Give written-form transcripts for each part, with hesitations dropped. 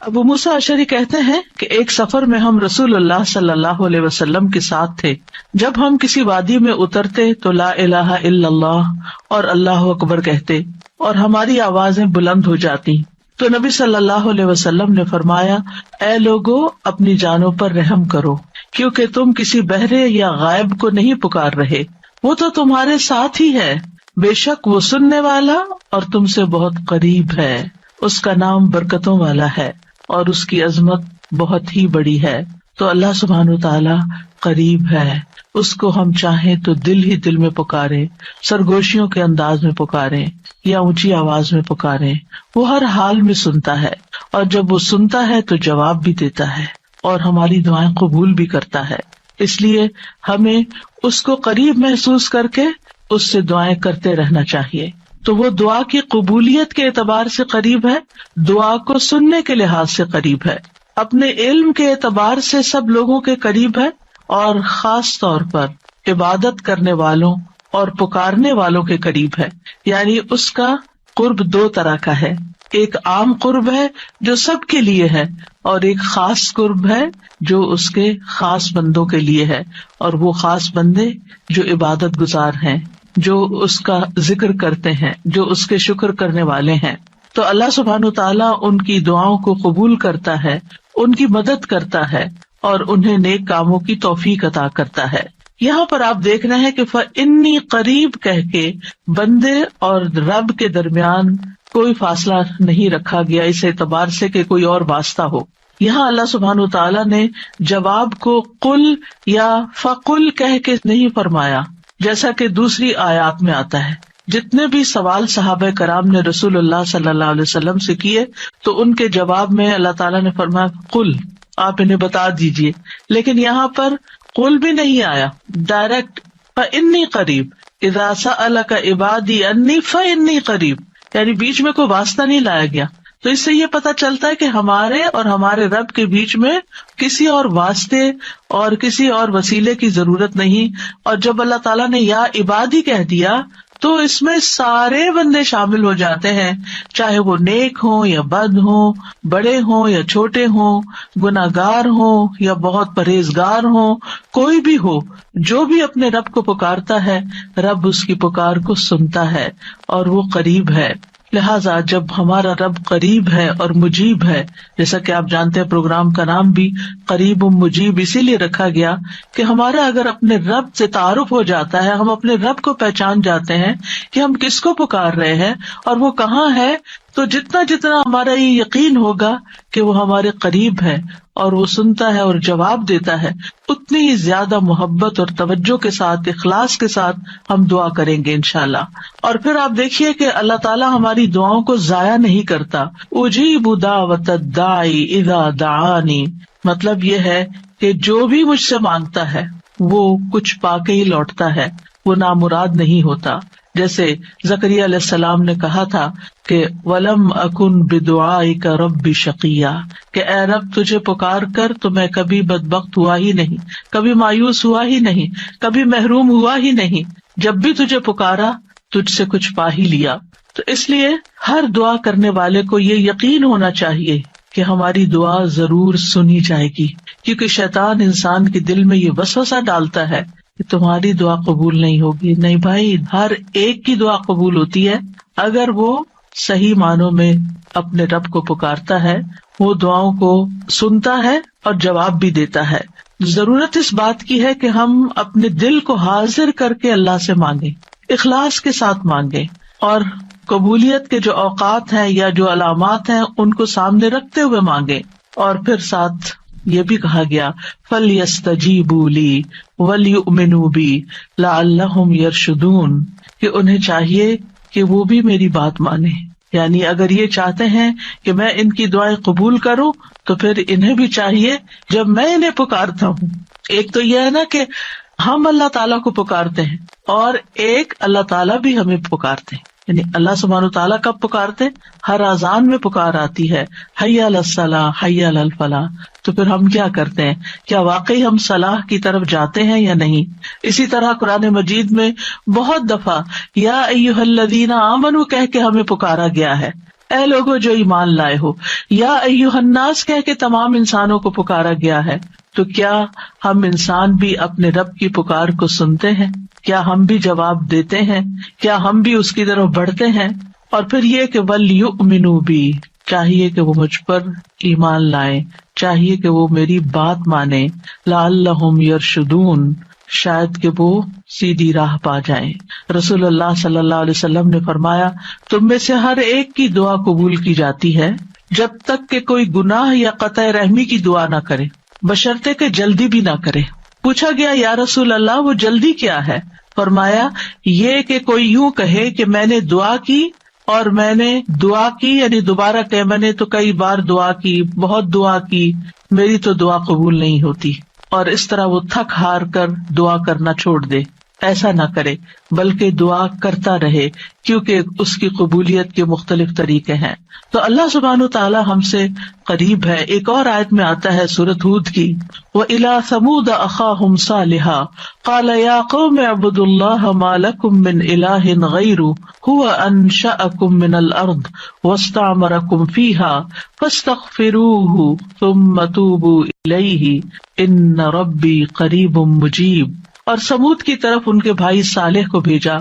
ابو موسیٰ اشعری کہتے ہیں کہ ایک سفر میں ہم رسول اللہ صلی اللہ علیہ وسلم کے ساتھ تھے. جب ہم کسی وادی میں اترتے تو لا الہ الا اللہ اور اللہ اکبر کہتے اور ہماری آوازیں بلند ہو جاتی. تو نبی صلی اللہ علیہ وسلم نے فرمایا، اے لوگو اپنی جانوں پر رحم کرو، کیونکہ تم کسی بہرے یا غائب کو نہیں پکار رہے، وہ تو تمہارے ساتھ ہی ہے. بے شک وہ سننے والا اور تم سے بہت قریب ہے. اس کا نام برکتوں والا ہے اور اس کی عظمت بہت ہی بڑی ہے. تو اللہ سبحانہ وتعالی قریب ہے. اس کو ہم چاہیں تو دل ہی دل میں پکارے، سرگوشیوں کے انداز میں پکارے یا اونچی آواز میں پکارے، وہ ہر حال میں سنتا ہے، اور جب وہ سنتا ہے تو جواب بھی دیتا ہے اور ہماری دعائیں قبول بھی کرتا ہے. اس لیے ہمیں اس کو قریب محسوس کر کے اس سے دعائیں کرتے رہنا چاہیے. تو وہ دعا کی قبولیت کے اعتبار سے قریب ہے، دعا کو سننے کے لحاظ سے قریب ہے، اپنے علم کے اعتبار سے سب لوگوں کے قریب ہے، اور خاص طور پر عبادت کرنے والوں اور پکارنے والوں کے قریب ہے. یعنی اس کا قرب دو طرح کا ہے، ایک عام قرب ہے جو سب کے لیے ہے، اور ایک خاص قرب ہے جو اس کے خاص بندوں کے لیے ہے. اور وہ خاص بندے جو عبادت گزار ہیں، جو اس کا ذکر کرتے ہیں، جو اس کے شکر کرنے والے ہیں. تو اللہ سبحانہ تعالیٰ ان کی دعاؤں کو قبول کرتا ہے، ان کی مدد کرتا ہے اور انہیں نیک کاموں کی توفیق عطا کرتا ہے. یہاں پر آپ دیکھ رہے ہیں کہ فَإِنِّي قریب کہہ کے بندے اور رب کے درمیان کوئی فاصلہ نہیں رکھا گیا اس اعتبار سے کہ کوئی اور واسطہ ہو. یہاں اللہ سبحانہ تعالیٰ نے جواب کو قل یا فقل کہہ کے نہیں فرمایا، جیسا کہ دوسری آیات میں آتا ہے. جتنے بھی سوال صحابہ کرام نے رسول اللہ صلی اللہ علیہ وسلم سے کیے تو ان کے جواب میں اللہ تعالیٰ نے فرمایا قل، آپ انہیں بتا دیجئے. لیکن یہاں پر قل بھی نہیں آیا، ڈائریکٹ فإنی قریب، اذا سألک عبادی انی فإنی قریب، یعنی بیچ میں کوئی واسطہ نہیں لایا گیا. تو اس سے یہ پتہ چلتا ہے کہ ہمارے اور ہمارے رب کے بیچ میں کسی اور واسطے اور کسی اور وسیلے کی ضرورت نہیں. اور جب اللہ تعالیٰ نے یا عبادی کہہ دیا تو اس میں سارے بندے شامل ہو جاتے ہیں، چاہے وہ نیک ہوں یا بد ہوں، بڑے ہوں یا چھوٹے ہوں، گناہگار ہوں یا بہت پرہیزگار ہوں، کوئی بھی ہو، جو بھی اپنے رب کو پکارتا ہے رب اس کی پکار کو سنتا ہے اور وہ قریب ہے. لہٰذا جب ہمارا رب قریب ہے اور مجیب ہے، جیسا کہ آپ جانتے ہیں پروگرام کا نام بھی قریب مجیب اسی لیے رکھا گیا کہ ہمارا اگر اپنے رب سے تعارف ہو جاتا ہے، ہم اپنے رب کو پہچان جاتے ہیں کہ ہم کس کو پکار رہے ہیں اور وہ کہاں ہے، تو جتنا ہمارا یہ یقین ہوگا کہ وہ ہمارے قریب ہے اور وہ سنتا ہے اور جواب دیتا ہے، اتنی ہی زیادہ محبت اور توجہ کے ساتھ، اخلاص کے ساتھ ہم دعا کریں گے انشاءاللہ. اور پھر آپ دیکھیے کہ اللہ تعالیٰ ہماری دعاؤں کو ضائع نہیں کرتا. اجیب دعوت الداعی اذا دعانی، مطلب یہ ہے کہ جو بھی مجھ سے مانگتا ہے وہ کچھ پا کے ہی لوٹتا ہے، وہ نامراد نہیں ہوتا. جیسے زکریا علیہ السلام نے کہا تھا کہ وَلَمْ أَكُنْ بِدُعَائِكَ رَبِّ شَقِيًّا، کہ اے رب تجھے پکار کر تو میں کبھی بدبخت ہوا ہی نہیں، کبھی مایوس ہوا ہی نہیں، کبھی محروم ہوا ہی نہیں. جب بھی تجھے پکارا تجھ سے کچھ پا ہی لیا. تو اس لیے ہر دعا کرنے والے کو یہ یقین ہونا چاہیے کہ ہماری دعا ضرور سنی جائے گی، کیونکہ شیطان انسان کے دل میں یہ وسوسہ ڈالتا ہے کہ تمہاری دعا قبول نہیں ہوگی. نہیں بھائی، ہر ایک کی دعا قبول ہوتی ہے اگر وہ صحیح معنوں میں اپنے رب کو پکارتا ہے، وہ دعاؤں کو سنتا ہے اور جواب بھی دیتا ہے. ضرورت اس بات کی ہے کہ ہم اپنے دل کو حاضر کر کے اللہ سے مانگیں، اخلاص کے ساتھ مانگیں، اور قبولیت کے جو اوقات ہیں یا جو علامات ہیں ان کو سامنے رکھتے ہوئے مانگیں. اور پھر ساتھ یہ بھی کہا گیا فَلْيَسْتَجِيبُوا لِي وَلْيُؤْمِنُوا بِي لَعَلَّهُمْ يَرْشُدُونَ، کہ انہیں چاہیے کہ وہ بھی میری بات مانیں. یعنی اگر یہ چاہتے ہیں کہ میں ان کی دعائیں قبول کروں تو پھر انہیں بھی چاہیے جب میں انہیں پکارتا ہوں، ایک تو یہ ہے نا کہ ہم اللہ تعالیٰ کو پکارتے ہیں، اور ایک اللہ تعالیٰ بھی ہمیں پکارتے ہیں. یعنی اللہ سبحانہ تعالیٰ کب پکارتے؟ ہر اذان میں پکار آتی ہے، حی علی الصلاۃ حی علی الفلاح. تو پھر ہم کیا کرتے ہیں؟ کیا واقعی ہم صلاح کی طرف جاتے ہیں یا نہیں؟ اسی طرح قرآن مجید میں بہت دفعہ یا ایھا الذین آمنوا کہہ کے ہمیں پکارا گیا ہے، اے لوگوں جو ایمان لائے ہو، یا ایھا الناس کہہ کے تمام انسانوں کو پکارا گیا ہے. تو کیا ہم انسان بھی اپنے رب کی پکار کو سنتے ہیں؟ کیا ہم بھی جواب دیتے ہیں؟ کیا ہم بھی اس کی طرف بڑھتے ہیں؟ اور پھر یہ کہ وَلْيُؤْمِنُوا بِی، چاہیے کہ وہ مجھ پر ایمان لائیں، چاہیے کہ وہ میری بات مانیں. لعلہم یرشدون، شاید کہ وہ سیدھی راہ پا جائیں. رسول اللہ صلی اللہ علیہ وسلم نے فرمایا، تم میں سے ہر ایک کی دعا قبول کی جاتی ہے جب تک کہ کوئی گناہ یا قطع رحمی کی دعا نہ کرے، بشرطے کہ جلدی بھی نہ کرے. پوچھا گیا یا رسول اللہ وہ جلدی کیا ہے؟ فرمایا یہ کہ کوئی یوں کہے کہ میں نے دعا کی اور میں نے دعا کی، یعنی دوبارہ کہ میں نے تو کئی بار دعا کی، بہت دعا کی، میری تو دعا قبول نہیں ہوتی، اور اس طرح وہ تھک ہار کر دعا کرنا چھوڑ دے. ایسا نہ کرے بلکہ دعا کرتا رہے، کیونکہ اس کی قبولیت کے مختلف طریقے ہیں. تو اللہ سبحانہ تعالیٰ ہم سے قریب ہے. ایک اور آیت میں آتا ہے سورۃ ہود کی، وَإِلَىٰ ثَمُودَ أَخَاهُمْ صَالِحًا قَالَ يَا قَوْمِ اعْبُدُوا اللَّهَ مَا لَكُم مِّنْ إِلَٰهٍ غَيْرُهُ هُوَ أَنشَأَكُم مِّنَ الْأَرْضِ وَاسْتَعْمَرَكُم فِيهَا فَاسْتَغْفِرُوهُ ثُمَّ تُوبُوا إِلَيْهِ إِنَّ رَبِّي قَرِيبٌ مُّجِيبٌ. اور سمود کی طرف ان کے بھائی صالح کو بھیجا،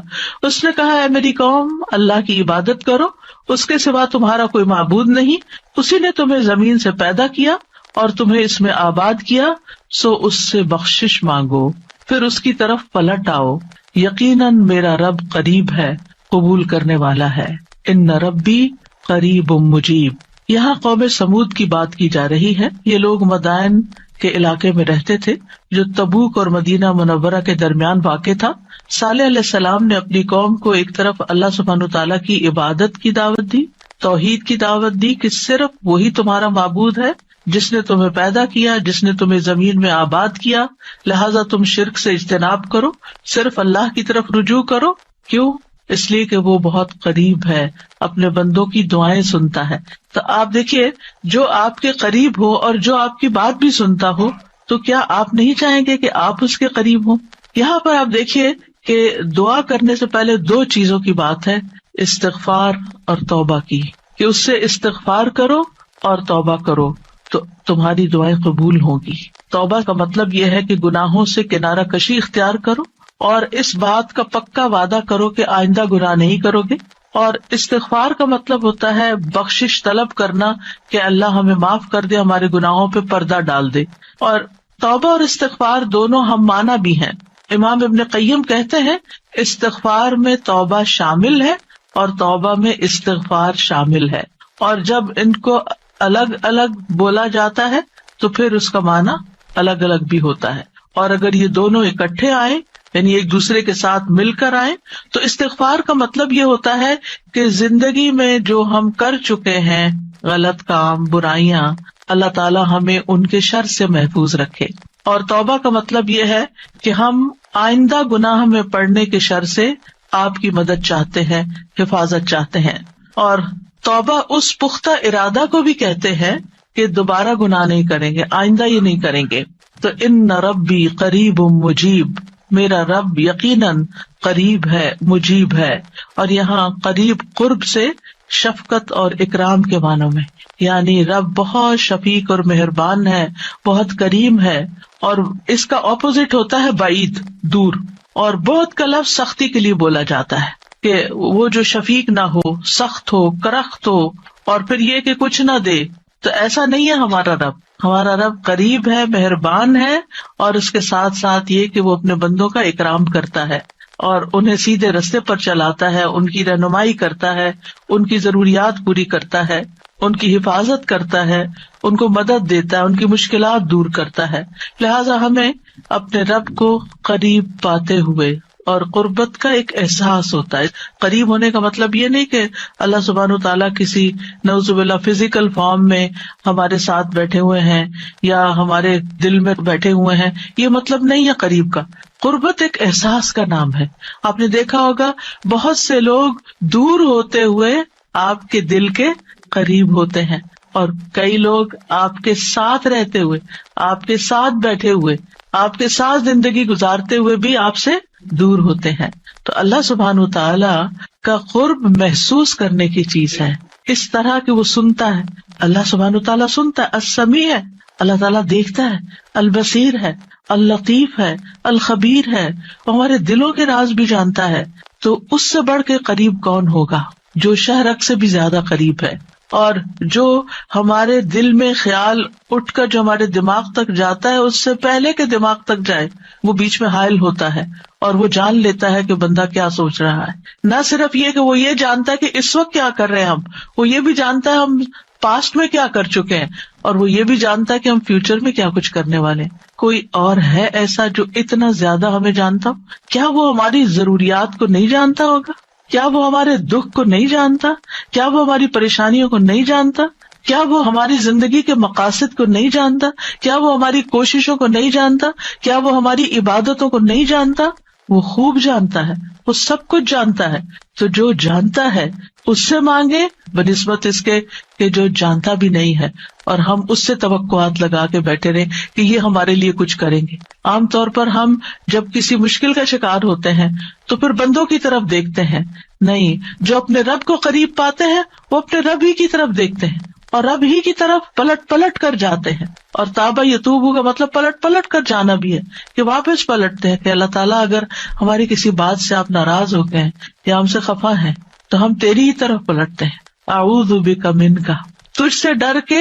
اس نے کہا اے میری قوم اللہ کی عبادت کرو، اس کے سوا تمہارا کوئی معبود نہیں، اسی نے تمہیں زمین سے پیدا کیا اور تمہیں اس میں آباد کیا، سو اس سے بخشش مانگو، پھر اس کی طرف پلٹ آؤ، یقیناً میرا رب قریب ہے، قبول کرنے والا ہے. ان ربی قریب مجیب. یہاں قوم سمود کی بات کی جا رہی ہے. یہ لوگ مدائن کے علاقے میں رہتے تھے جو تبوک اور مدینہ منورہ کے درمیان واقع تھا. صالح علیہ السلام نے اپنی قوم کو ایک طرف اللہ سبحانہ تعالیٰ کی عبادت کی دعوت دی، توحید کی دعوت دی کہ صرف وہی تمہارا معبود ہے جس نے تمہیں پیدا کیا، جس نے تمہیں زمین میں آباد کیا، لہٰذا تم شرک سے اجتناب کرو، صرف اللہ کی طرف رجوع کرو. کیوں؟ اس لیے کہ وہ بہت قریب ہے، اپنے بندوں کی دعائیں سنتا ہے. تو آپ دیکھیے، جو آپ کے قریب ہو اور جو آپ کی بات بھی سنتا ہو، تو کیا آپ نہیں چاہیں گے کہ آپ اس کے قریب ہوں؟ یہاں پر آپ دیکھیے کہ دعا کرنے سے پہلے دو چیزوں کی بات ہے، استغفار اور توبہ کی، کہ اس سے استغفار کرو اور توبہ کرو تو تمہاری دعائیں قبول ہوں گی. توبہ کا مطلب یہ ہے کہ گناہوں سے کنارہ کشی اختیار کرو اور اس بات کا پکا وعدہ کرو کہ آئندہ گناہ نہیں کرو گے. اور استغفار کا مطلب ہوتا ہے بخشش طلب کرنا کہ اللہ ہمیں معاف کر دے، ہمارے گناہوں پہ پردہ ڈال دے. اور توبہ اور استغفار دونوں ہم معنی بھی ہیں. امام ابن قیم کہتے ہیں استغفار میں توبہ شامل ہے اور توبہ میں استغفار شامل ہے، اور جب ان کو الگ الگ بولا جاتا ہے تو پھر اس کا معنی الگ الگ بھی ہوتا ہے. اور اگر یہ دونوں اکٹھے آئیں، یعنی ایک دوسرے کے ساتھ مل کر آئیں، تو استغفار کا مطلب یہ ہوتا ہے کہ زندگی میں جو ہم کر چکے ہیں غلط کام، برائیاں، اللہ تعالیٰ ہمیں ان کے شر سے محفوظ رکھے. اور توبہ کا مطلب یہ ہے کہ ہم آئندہ گناہ میں پڑنے کے شر سے آپ کی مدد چاہتے ہیں، حفاظت چاہتے ہیں. اور توبہ اس پختہ ارادہ کو بھی کہتے ہیں کہ دوبارہ گناہ نہیں کریں گے، آئندہ یہ نہیں کریں گے. تو ان ربی قریب مجیب، میرا رب یقیناً قریب ہے، مجیب ہے. اور یہاں قریب قرب سے شفقت اور اکرام کے معنوں میں، یعنی رب بہت شفیق اور مہربان ہے، بہت کریم ہے. اور اس کا اپوزٹ ہوتا ہے بعید، دور. اور بہت کا لفظ سختی کے لیے بولا جاتا ہے کہ وہ جو شفیق نہ ہو، سخت ہو، کرخت ہو، اور پھر یہ کہ کچھ نہ دے. تو ایسا نہیں ہے ہمارا رب. ہمارا رب قریب ہے، مہربان ہے، اور اس کے ساتھ ساتھ یہ کہ وہ اپنے بندوں کا اکرام کرتا ہے اور انہیں سیدھے رستے پر چلاتا ہے، ان کی رہنمائی کرتا ہے، ان کی ضروریات پوری کرتا ہے، ان کی حفاظت کرتا ہے، ان کو مدد دیتا ہے، ان کی مشکلات دور کرتا ہے. لہٰذا ہمیں اپنے رب کو قریب پاتے ہوئے، اور قربت کا ایک احساس ہوتا ہے. قریب ہونے کا مطلب یہ نہیں کہ اللہ سبحانہ تعالیٰ کسی نعوذ باللہ فزیکل فارم میں ہمارے ساتھ بیٹھے ہوئے ہیں یا ہمارے دل میں بیٹھے ہوئے ہیں، یہ مطلب نہیں ہے قریب کا. قربت ایک احساس کا نام ہے. آپ نے دیکھا ہوگا بہت سے لوگ دور ہوتے ہوئے آپ کے دل کے قریب ہوتے ہیں، اور کئی لوگ آپ کے ساتھ رہتے ہوئے، آپ کے ساتھ بیٹھے ہوئے، آپ کے ساتھ زندگی گزارتے ہوئے بھی آپ سے دور ہوتے ہیں. تو اللہ سبحانہ تعالیٰ کا قرب محسوس کرنے کی چیز ہے. اس طرح کہ وہ سنتا ہے. اللہ سبحانہ وتعالیٰ سنتا ہے، السمیع ہے، اللہ تعالیٰ دیکھتا ہے، البصیر ہے، اللطیف ہے، الخبیر ہے، ہمارے دلوں کے راز بھی جانتا ہے. تو اس سے بڑھ کے قریب کون ہوگا، جو شہرک سے بھی زیادہ قریب ہے، اور جو ہمارے دل میں خیال اٹھ کر جو ہمارے دماغ تک جاتا ہے اس سے پہلے کہ دماغ تک جائے وہ بیچ میں حائل ہوتا ہے اور وہ جان لیتا ہے کہ بندہ کیا سوچ رہا ہے. نہ صرف یہ کہ وہ یہ جانتا ہے کہ اس وقت کیا کر رہے ہیں ہم، وہ یہ بھی جانتا ہے ہم پاسٹ میں کیا کر چکے ہیں، اور وہ یہ بھی جانتا ہے کہ ہم فیوچر میں کیا کچھ کرنے والے ہیں. کوئی اور ہے ایسا جو اتنا زیادہ ہمیں جانتا ہو؟ کیا وہ ہماری ضروریات کو نہیں جانتا ہوگا؟ کیا وہ ہمارے دکھ کو نہیں جانتا؟ کیا وہ ہماری پریشانیوں کو نہیں جانتا؟ کیا وہ ہماری زندگی کے مقاصد کو نہیں جانتا؟ کیا وہ ہماری کوششوں کو نہیں جانتا؟ کیا وہ ہماری عبادتوں کو نہیں جانتا؟ وہ خوب جانتا ہے، وہ سب کچھ جانتا ہے. تو جو جانتا ہے اس سے مانگے بنسبت اس کے کہ جو جانتا بھی نہیں ہے، اور ہم اس سے توقعات لگا کے بیٹھے رہے کہ یہ ہمارے لیے کچھ کریں گے. عام طور پر ہم جب کسی مشکل کا شکار ہوتے ہیں تو پھر بندوں کی طرف دیکھتے ہیں، نہیں، جو اپنے رب کو قریب پاتے ہیں وہ اپنے رب ہی کی طرف دیکھتے ہیں اور رب ہی کی طرف پلٹ پلٹ کر جاتے ہیں. اور تابا یتوبو کا مطلب پلٹ پلٹ کر جانا بھی ہے، کہ واپس پلٹتے ہیں کہ اللہ تعالیٰ اگر ہماری کسی بات سے آپ ناراض ہو گئے یا ہم سے خفا ہیں تو ہم تیری ہی طرف پلٹتے ہیں. اعوذ بک منک، تجھ سے ڈر کے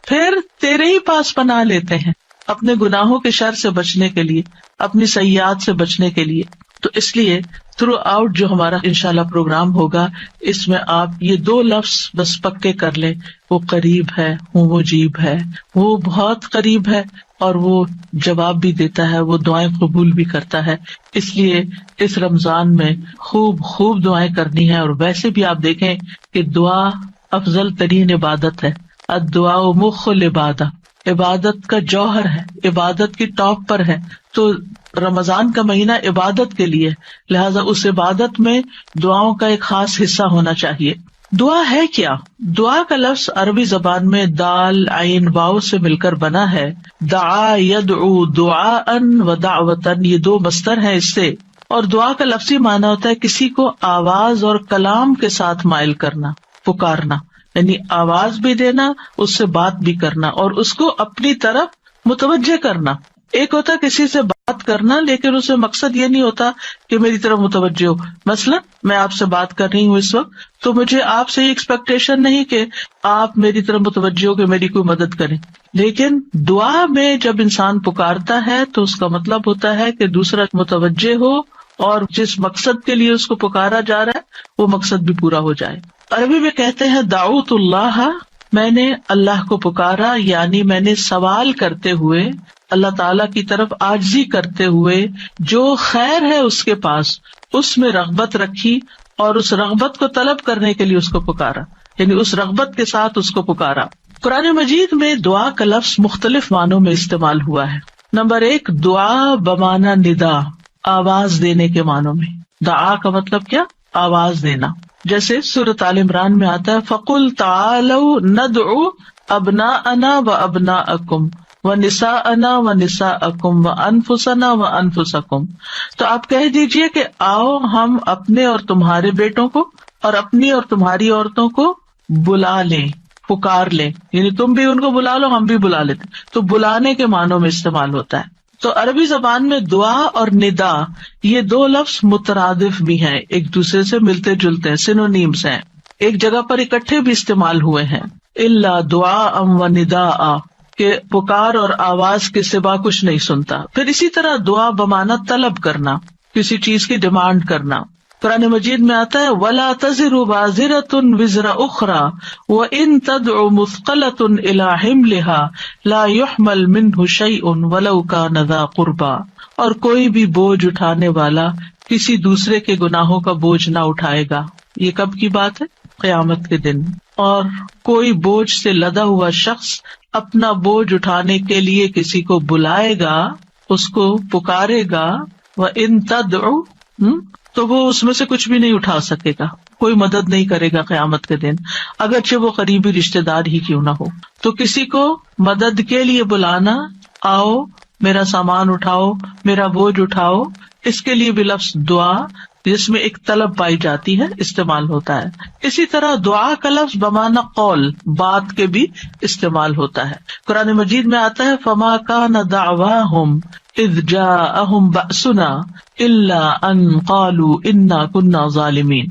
پھر تیرے ہی پاس پناہ لیتے ہیں، اپنے گناہوں کے شر سے بچنے کے لیے، اپنی سیئات سے بچنے کے لیے. تو اس لیے تھرو آؤٹ جو ہمارا انشاءاللہ پروگرام ہوگا اس میں آپ یہ 2 لفظ بس پکے کر لیں، وہ قریب ہے، وہ مجیب ہے، وہ بہت قریب ہے اور وہ جواب بھی دیتا ہے، وہ دعائیں قبول بھی کرتا ہے. اس لیے اس رمضان میں خوب خوب دعائیں کرنی ہے. اور ویسے بھی آپ دیکھیں کہ دعا افضل ترین عبادت ہے. الدعاء مخ العبادہ، عبادت کا جوہر ہے، عبادت کی ٹاپ پر ہے. تو رمضان کا مہینہ عبادت کے لیے، لہذا اس عبادت میں دعاؤں کا ایک خاص حصہ ہونا چاہیے. دعا ہے کیا؟ دعا کا لفظ عربی زبان میں دال عین واو سے مل کر بنا ہے. دعا یدعو دعاء و دعوتن، یہ 2 مصدر ہیں اس سے. اور دعا کا لفظی معنی ہوتا ہے کسی کو آواز اور کلام کے ساتھ مائل کرنا، پکارنا، یعنی آواز بھی دینا، اس سے بات بھی کرنا اور اس کو اپنی طرف متوجہ کرنا. ایک ہوتا ہے کسی سے بات کرنا لیکن اس میں مقصد یہ نہیں ہوتا کہ میری طرف متوجہ ہو. مثلا میں آپ سے بات کر رہی ہوں اس وقت، تو مجھے آپ سے یہ ایکسپیکٹیشن نہیں کہ آپ میری طرف متوجہ ہو کہ میری کوئی مدد کریں. لیکن دعا میں جب انسان پکارتا ہے تو اس کا مطلب ہوتا ہے کہ دوسرا متوجہ ہو اور جس مقصد کے لیے اس کو پکارا جا رہا ہے وہ مقصد بھی پورا ہو جائے. عربی میں کہتے ہیں دعوت اللہ، میں نے اللہ کو پکارا، یعنی میں نے سوال کرتے ہوئے، اللہ تعالیٰ کی طرف عاجزی کرتے ہوئے، جو خیر ہے اس کے پاس اس میں رغبت رکھی اور اس رغبت کو طلب کرنے کے لیے اس کو پکارا، یعنی اس رغبت کے ساتھ اس کو پکارا. قرآن مجید میں دعا کا لفظ مختلف معنوں میں استعمال ہوا ہے. نمبر 1 دعا بمعنی ندا، آواز دینے کے معنوں میں. دعا کا مطلب کیا؟ آواز دینا. جیسے سورۃ آل عمران میں آتا ہے فَقُلْ تَعَالَوْا نَدْعُ أَبْنَاءَنَا وَأَبْنَاءَكُمْ وَنِسَاءَنَا وَنِسَاءَكُمْ وَأَنفُسَنَا وَأَنفُسَكُمْ. تو آپ کہہ دیجئے کہ آؤ ہم اپنے اور تمہارے بیٹوں کو اور اپنی اور تمہاری عورتوں کو بلا لیں، پکار لیں، یعنی تم بھی ان کو بلا لو، ہم بھی بلا لیتے. تو بلانے کے معنوں میں استعمال ہوتا ہے. تو عربی زبان میں دعا اور ندا یہ 2 لفظ مترادف بھی ہیں، ایک دوسرے سے ملتے جلتے ہیں، سینونیمز ہیں، ایک جگہ پر اکٹھے بھی استعمال ہوئے ہیں. الا دعاء و نداء، کہ پکار اور آواز کے سوا کچھ نہیں سنتا. پھر اسی طرح دعا بمعنی طلب کرنا، کسی چیز کی ڈیمانڈ کرنا. قرآن مجید میں آتا ہے وَلَا تَزِرُ وَازِرَةٌ وِزْرَ أُخْرَى وَإِن تَدْعُ مُثْقَلَةٌ إِلَىٰ حِمْلِهَا لَا يُحْمَلْ مِنْهُ شَيْءٌ وَلَوْ كَانَ ذَا قُرْبَىٰ. اور کوئی بھی بوجھ اٹھانے والا کسی دوسرے کے گناہوں کا بوجھ نہ اٹھائے گا. یہ کب کی بات ہے؟ قیامت کے دن. اور کوئی بوجھ سے لدا ہوا شخص اپنا بوجھ اٹھانے کے لیے کسی کو بلائے گا، اس کو پکارے گا، وَإِن تَدْعُ، تو وہ اس میں سے کچھ بھی نہیں اٹھا سکے گا، کوئی مدد نہیں کرے گا قیامت کے دن، اگرچہ وہ قریبی رشتے دار ہی کیوں نہ ہو. تو کسی کو مدد کے لیے بلانا، آؤ میرا سامان اٹھاؤ، میرا بوجھ اٹھاؤ، اس کے لیے بھی لفظ دعا جس میں ایک طلب پائی جاتی ہے استعمال ہوتا ہے. اسی طرح دعا کا لفظ بمعنی قول بات کے بھی استعمال ہوتا ہے. قرآن مجید میں آتا ہے فما کان دعواہم اذ جاءہم بأسنا الا ان قالوا انا كنا ظالمین.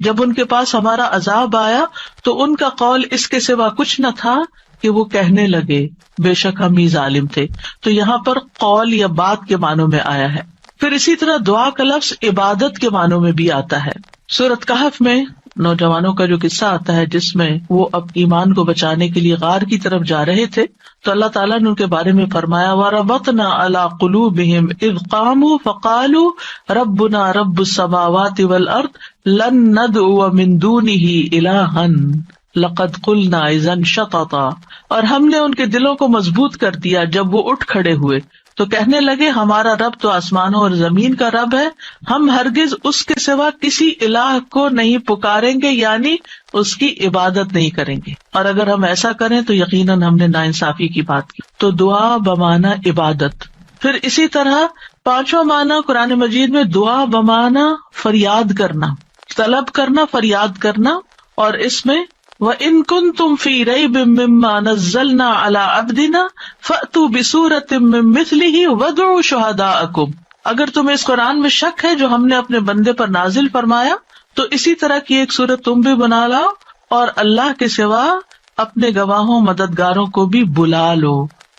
جب ان کے پاس ہمارا عذاب آیا تو ان کا قول اس کے سوا کچھ نہ تھا کہ وہ کہنے لگے بے شک ہم ہی ظالم تھے. تو یہاں پر قول یا بات کے معنوں میں آیا ہے. پھر اسی طرح دعا کا لفظ عبادت کے معنوں میں بھی آتا ہے. سورۃ کہف میں نوجوانوں کا جو قصہ آتا ہے جس میں وہ اب ایمان کو بچانے کے لیے غار کی طرف جا رہے تھے تو اللہ تعالیٰ نے ان کے بارے میں فرمایا وَرَبَطْنَا عَلَىٰ قُلُوبِهِمْ إِذْ قَامُوا فَقَالُوا رَبُّنَا رَبُّ السَّمَاوَاتِ وَالْأَرْضِ لَن نَّدْعُوَ مِن دُونِهِ إِلَٰهًا لَقَدْ قُلْنَا إِذًا شَطَطًا. اور ہم نے ان کے دلوں کو مضبوط کر دیا جب وہ اٹھ کھڑے ہوئے تو کہنے لگے ہمارا رب تو آسمانوں اور زمین کا رب ہے، ہم ہرگز اس کے سوا کسی الہ کو نہیں پکاریں گے، یعنی اس کی عبادت نہیں کریں گے، اور اگر ہم ایسا کریں تو یقیناً ہم نے ناانصافی کی بات کی. تو دعا بمعنی عبادت. پھر اسی طرح پانچواں معنی قرآن مجید میں دعا بمعنی فریاد کرنا، طلب کرنا، فریاد کرنا. اور اس میں وَإِن كُنتُمْ فِي رَيْبٍ مِّمَّا نَزَّلْنَا عَلَىٰ عَبْدِنَا فَأْتُوا بِسُورَةٍ مِّن مِّثْلِهِ وَادْعُوا شُهَدَاءَكُمْ. اگر تمہیں اس قرآن میں شک ہے جو ہم نے اپنے بندے پر نازل فرمایا تو اسی طرح کی ایک سورت تم بھی بنا لاؤ اور اللہ کے سوا اپنے گواہوں مددگاروں کو بھی بلا لو.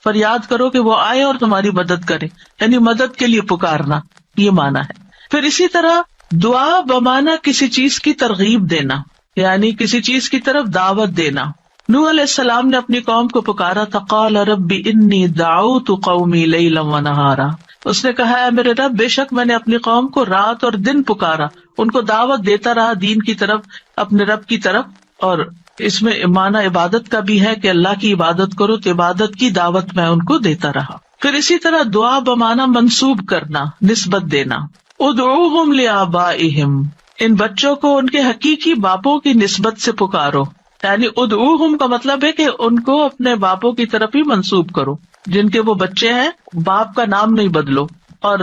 فریاد کرو کہ وہ آئے اور تمہاری مدد کرے، یعنی مدد کے لیے پکارنا، یہ معنی ہے. پھر اسی طرح دعا بمعنی کسی چیز کی ترغیب دینا، یعنی کسی چیز کی طرف دعوت دینا. نوح علیہ السلام نے اپنی قوم کو پکارا تھا قال رب انی دعوت قومی لیلا ونہارا. اس نے کہا ہے میرے رب بے شک میں نے اپنی قوم کو رات اور دن پکارا، ان کو دعوت دیتا رہا دین کی طرف، اپنے رب کی طرف. اور اس میں معنی عبادت کا بھی ہے کہ اللہ کی عبادت کرو، تو عبادت کی دعوت میں ان کو دیتا رہا. پھر اسی طرح دعا بمعنی منسوب کرنا، نسبت دینا. ادعوہم لآبائہم، ان بچوں کو ان کے حقیقی باپوں کی نسبت سے پکارو. یعنی ادعوہم کا مطلب ہے کہ ان کو اپنے باپوں کی طرف ہی منسوب کرو، جن کے وہ بچے ہیں باپ کا نام نہیں بدلو. اور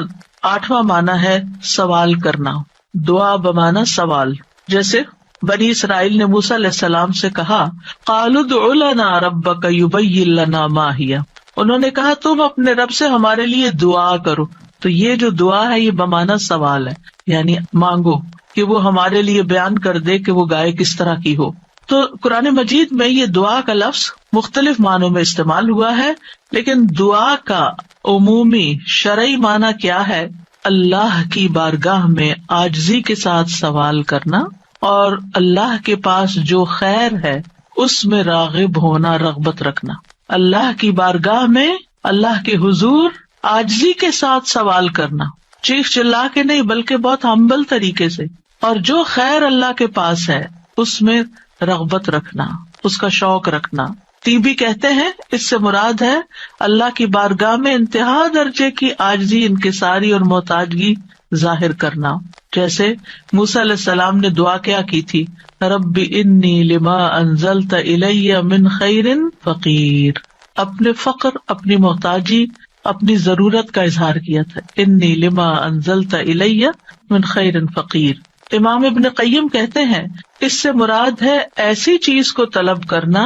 آٹھواں معنی ہے سوال کرنا، دعا بمعنی سوال. جیسے بنی اسرائیل نے موسیٰ علیہ السلام سے کہا قالوا ادع لنا ربک یبین لنا ما ہی، انہوں نے کہا تم اپنے رب سے ہمارے لیے دعا کرو. تو یہ جو دعا ہے یہ بمعنی سوال ہے، یعنی مانگو کہ وہ ہمارے لیے بیان کر دے کہ وہ گائے کس طرح کی ہو. تو قرآن مجید میں یہ دعا کا لفظ مختلف معنوں میں استعمال ہوا ہے، لیکن دعا کا عمومی شرعی معنی کیا ہے؟ اللہ کی بارگاہ میں عاجزی کے ساتھ سوال کرنا اور اللہ کے پاس جو خیر ہے اس میں راغب ہونا، رغبت رکھنا. اللہ کی بارگاہ میں اللہ کے حضور عاجزی کے ساتھ سوال کرنا، چیخ چلا کے نہیں بلکہ بہت ہمبل طریقے سے. اور جو خیر اللہ کے پاس ہے اس میں رغبت رکھنا، اس کا شوق رکھنا. طیبی کہتے ہیں اس سے مراد ہے اللہ کی بارگاہ میں انتہا درجے کی عاجزی، انکساری اور محتاجگی ظاہر کرنا. جیسے موسیٰ علیہ السلام نے دعا کیا کی تھی رب انی لما انزلت الی من خیر فقیر. اپنے فقر، اپنی محتاجی، اپنی ضرورت کا اظہار کیا تھا، انی لما انزلت الی من خیر فقیر. امام ابن قیم کہتے ہیں اس سے مراد ہے ایسی چیز کو طلب کرنا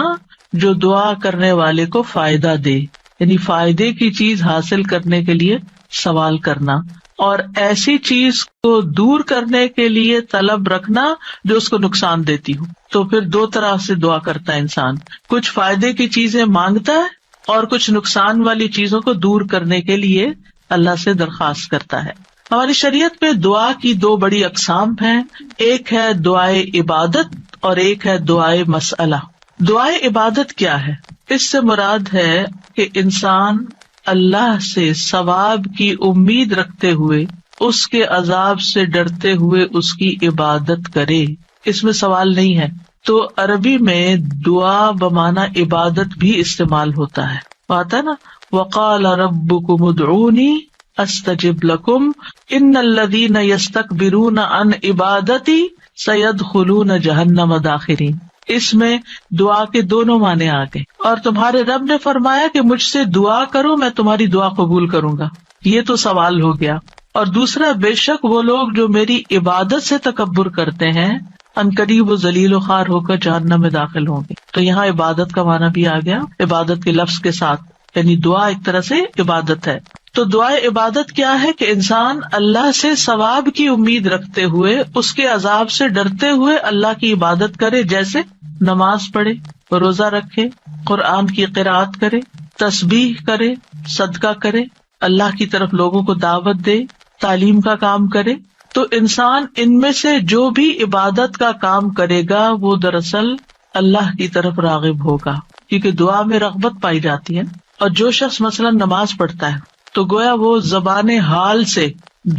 جو دعا کرنے والے کو فائدہ دے، یعنی فائدے کی چیز حاصل کرنے کے لیے سوال کرنا، اور ایسی چیز کو دور کرنے کے لیے طلب رکھنا جو اس کو نقصان دیتی ہو. تو پھر دو طرح سے دعا کرتا ہے انسان، کچھ فائدے کی چیزیں مانگتا ہے اور کچھ نقصان والی چیزوں کو دور کرنے کے لیے اللہ سے درخواست کرتا ہے. ہماری شریعت میں دعا کی دو بڑی اقسام ہیں، ایک ہے دعائے عبادت اور ایک ہے دعائے مسئلہ. دعائے عبادت کیا ہے؟ اس سے مراد ہے کہ انسان اللہ سے ثواب کی امید رکھتے ہوئے، اس کے عذاب سے ڈرتے ہوئے اس کی عبادت کرے، اس میں سوال نہیں ہے. تو عربی میں دعا بمعنی عبادت بھی استعمال ہوتا ہے. آتا نا وقال ربکم ادعونی استجب لکم ان الذین یستکبرون عن عبادتی سیدخلون جہنم داخرین. اس میں دعا کے دونوں معنی آ گئے. اور تمہارے رب نے فرمایا کہ مجھ سے دعا کرو میں تمہاری دعا قبول کروں گا، یہ تو سوال ہو گیا. اور دوسرا بے شک وہ لوگ جو میری عبادت سے تکبر کرتے ہیں عنقریب و ذلیل و خوار ہو کر جہنم میں داخل ہوں گے. تو یہاں عبادت کا معنی بھی آ گیا عبادت کے لفظ کے ساتھ، یعنی دعا ایک طرح سے عبادت ہے. تو دعائے عبادت کیا ہے کہ انسان اللہ سے ثواب کی امید رکھتے ہوئے اس کے عذاب سے ڈرتے ہوئے اللہ کی عبادت کرے، جیسے نماز پڑھے، روزہ رکھے، قرآن کی قرأت کرے، تسبیح کرے، صدقہ کرے، اللہ کی طرف لوگوں کو دعوت دے، تعلیم کا کام کرے. تو انسان ان میں سے جو بھی عبادت کا کام کرے گا وہ دراصل اللہ کی طرف راغب ہوگا، کیونکہ دعا میں رغبت پائی جاتی ہے. اور جو شخص مثلا نماز پڑھتا ہے تو گویا وہ زبان حال سے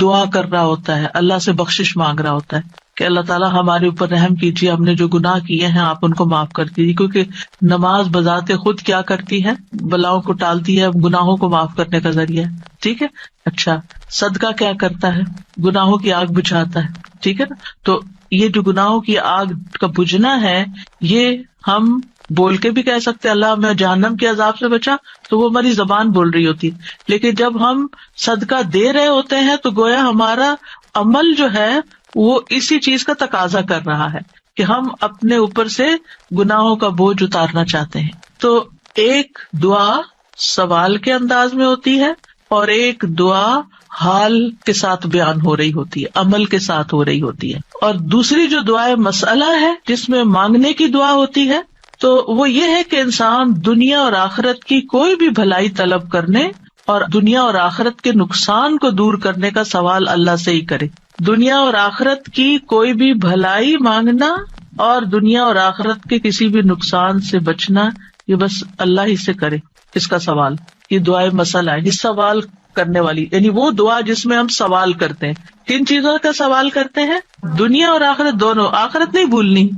دعا کر رہا ہوتا ہے، اللہ سے بخشش مانگ رہا ہوتا ہے کہ اللہ تعالیٰ ہمارے اوپر رحم کیجیے، ہم نے جو گناہ کیے ہیں آپ ان کو معاف کر دیجیے. کیونکہ نماز بذات خود کیا کرتی ہے، بلاؤں کو ٹالتی ہے، گناہوں کو معاف کرنے کا ذریعہ ہے. ٹھیک ہے. اچھا، صدقہ کیا کرتا ہے؟ گناہوں کی آگ بجھاتا ہے. ٹھیک ہے نا. تو یہ جو گناہوں کی آگ کا بجھنا ہے، یہ ہم بول کے بھی کہہ سکتے اللہ میں جہنم کے عذاب سے بچا، تو وہ ہماری زبان بول رہی ہوتی ہے. لیکن جب ہم صدقہ دے رہے ہوتے ہیں تو گویا ہمارا عمل جو ہے وہ اسی چیز کا تقاضا کر رہا ہے کہ ہم اپنے اوپر سے گناہوں کا بوجھ اتارنا چاہتے ہیں. تو ایک دعا سوال کے انداز میں ہوتی ہے اور ایک دعا حال کے ساتھ بیان ہو رہی ہوتی ہے، عمل کے ساتھ ہو رہی ہوتی ہے. اور دوسری جو دعائیں مسئلہ ہے جس میں مانگنے کی دعا ہوتی ہے، تو وہ یہ ہے کہ انسان دنیا اور آخرت کی کوئی بھی بھلائی طلب کرنے اور دنیا اور آخرت کے نقصان کو دور کرنے کا سوال اللہ سے ہی کرے. دنیا اور آخرت کی کوئی بھی بھلائی مانگنا اور دنیا اور آخرت کے کسی بھی نقصان سے بچنا، یہ بس اللہ ہی سے کرے اس کا سوال. یہ دعائیں مسئلہ ہے، یہ سوال کرنے والی، یعنی وہ دعا جس میں ہم سوال کرتے ہیں. کن چیزوں کا سوال کرتے ہیں؟ دنیا اور آخرت دونوں. آخرت نہیں بھولنی.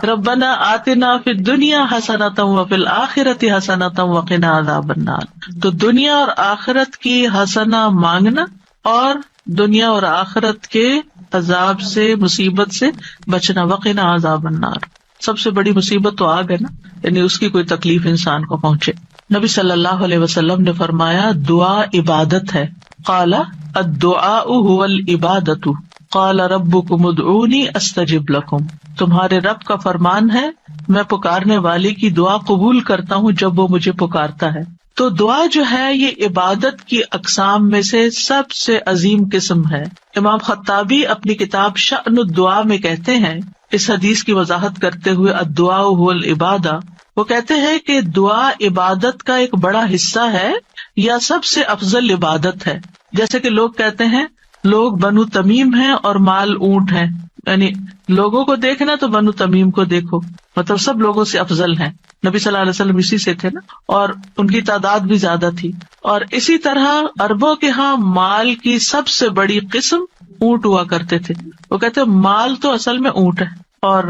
ربنا آتنا فی الدنیا حسنۃ وفی الآخرۃ حسنۃ وقنا عذاب النار. تو دنیا اور آخرت کی حسنہ مانگنا اور دنیا اور آخرت کے عذاب سے، مصیبت سے بچنا. وقنا عذاب النار، سب سے بڑی مصیبت تو آگ ہے نا، یعنی اس کی کوئی تکلیف انسان کو پہنچے. نبی صلی اللہ علیہ وسلم نے فرمایا دعا عبادت ہے. قال الدعاء هو العبادۃ قال ربکم ادعونی استجب لکم. تمہارے رب کا فرمان ہے میں پکارنے والے کی دعا قبول کرتا ہوں جب وہ مجھے پکارتا ہے. تو دعا جو ہے یہ عبادت کی اقسام میں سے سب سے عظیم قسم ہے. امام خطابی اپنی کتاب شأن الدعاء میں کہتے ہیں، اس حدیث کی وضاحت کرتے ہوئے الدعاء هو العبادہ، وہ کہتے ہیں کہ دعا عبادت کا ایک بڑا حصہ ہے یا سب سے افضل عبادت ہے. جیسے کہ لوگ کہتے ہیں لوگ بنو تمیم ہیں اور مال اونٹ ہیں، یعنی لوگوں کو دیکھنا تو بنو تمیم کو دیکھو، مطلب سب لوگوں سے افضل ہیں. نبی صلی اللہ علیہ وسلم اسی سے تھے نا، اور ان کی تعداد بھی زیادہ تھی. اور اسی طرح عربوں کے ہاں مال کی سب سے بڑی قسم اونٹ ہوا کرتے تھے. وہ کہتے مال تو اصل میں اونٹ ہے اور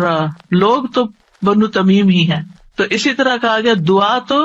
لوگ تو بنو تمیم ہی ہیں. تو اسی طرح کہا گیا دعا تو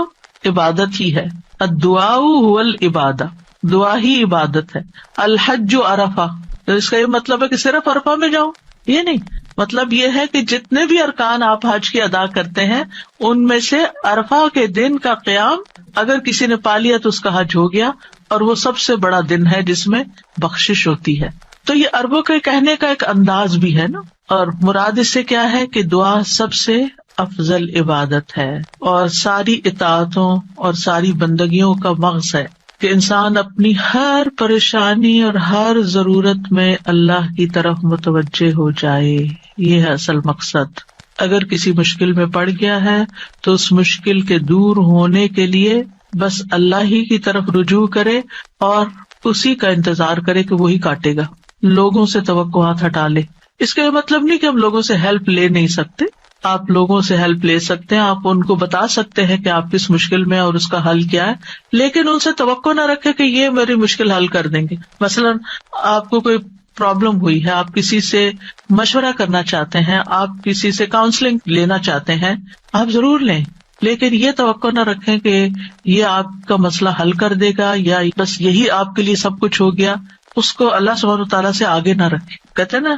عبادت ہی ہے. الدعاء هو العبادہ، دعا ہی عبادت ہے. الحج عرفہ، اس کا یہ مطلب ہے کہ صرف عرفہ میں جاؤ، یہ نہیں. مطلب یہ ہے کہ جتنے بھی ارکان آپ حج کے ادا کرتے ہیں ان میں سے عرفہ کے دن کا قیام اگر کسی نے پا لیا تو اس کا حج ہو گیا، اور وہ سب سے بڑا دن ہے جس میں بخشش ہوتی ہے. تو یہ عربوں کے کہنے کا ایک انداز بھی ہے نا. اور مراد اس سے کیا ہے کہ دعا سب سے افضل عبادت ہے اور ساری اطاعتوں اور ساری بندگیوں کا مغز ہے کہ انسان اپنی ہر پریشانی اور ہر ضرورت میں اللہ کی طرف متوجہ ہو جائے. یہ ہے اصل مقصد. اگر کسی مشکل میں پڑ گیا ہے تو اس مشکل کے دور ہونے کے لیے بس اللہ ہی کی طرف رجوع کرے اور اسی کا انتظار کرے کہ وہی کاٹے گا. لوگوں سے توقعات ہٹا لے. اس کا یہ مطلب نہیں کہ ہم لوگوں سے ہیلپ لے نہیں سکتے. آپ لوگوں سے ہیلپ لے سکتے ہیں، آپ ان کو بتا سکتے ہیں کہ آپ کس مشکل میں اور اس کا حل کیا ہے، لیکن ان سے توقع نہ رکھے کہ یہ میری مشکل حل کر دیں گے. مثلاً آپ کو کوئی پرابلم ہوئی ہے، آپ کسی سے مشورہ کرنا چاہتے ہیں، آپ کسی سے کاؤنسلنگ لینا چاہتے ہیں، آپ ضرور لیں، لیکن یہ توقع نہ رکھیں کہ یہ آپ کا مسئلہ حل کر دے گا یا بس یہی آپ کے لیے سب کچھ ہو گیا. اس کو اللہ سبحانہ وتعالیٰ سے آگے نہ رکھے. کہتے ہیں نا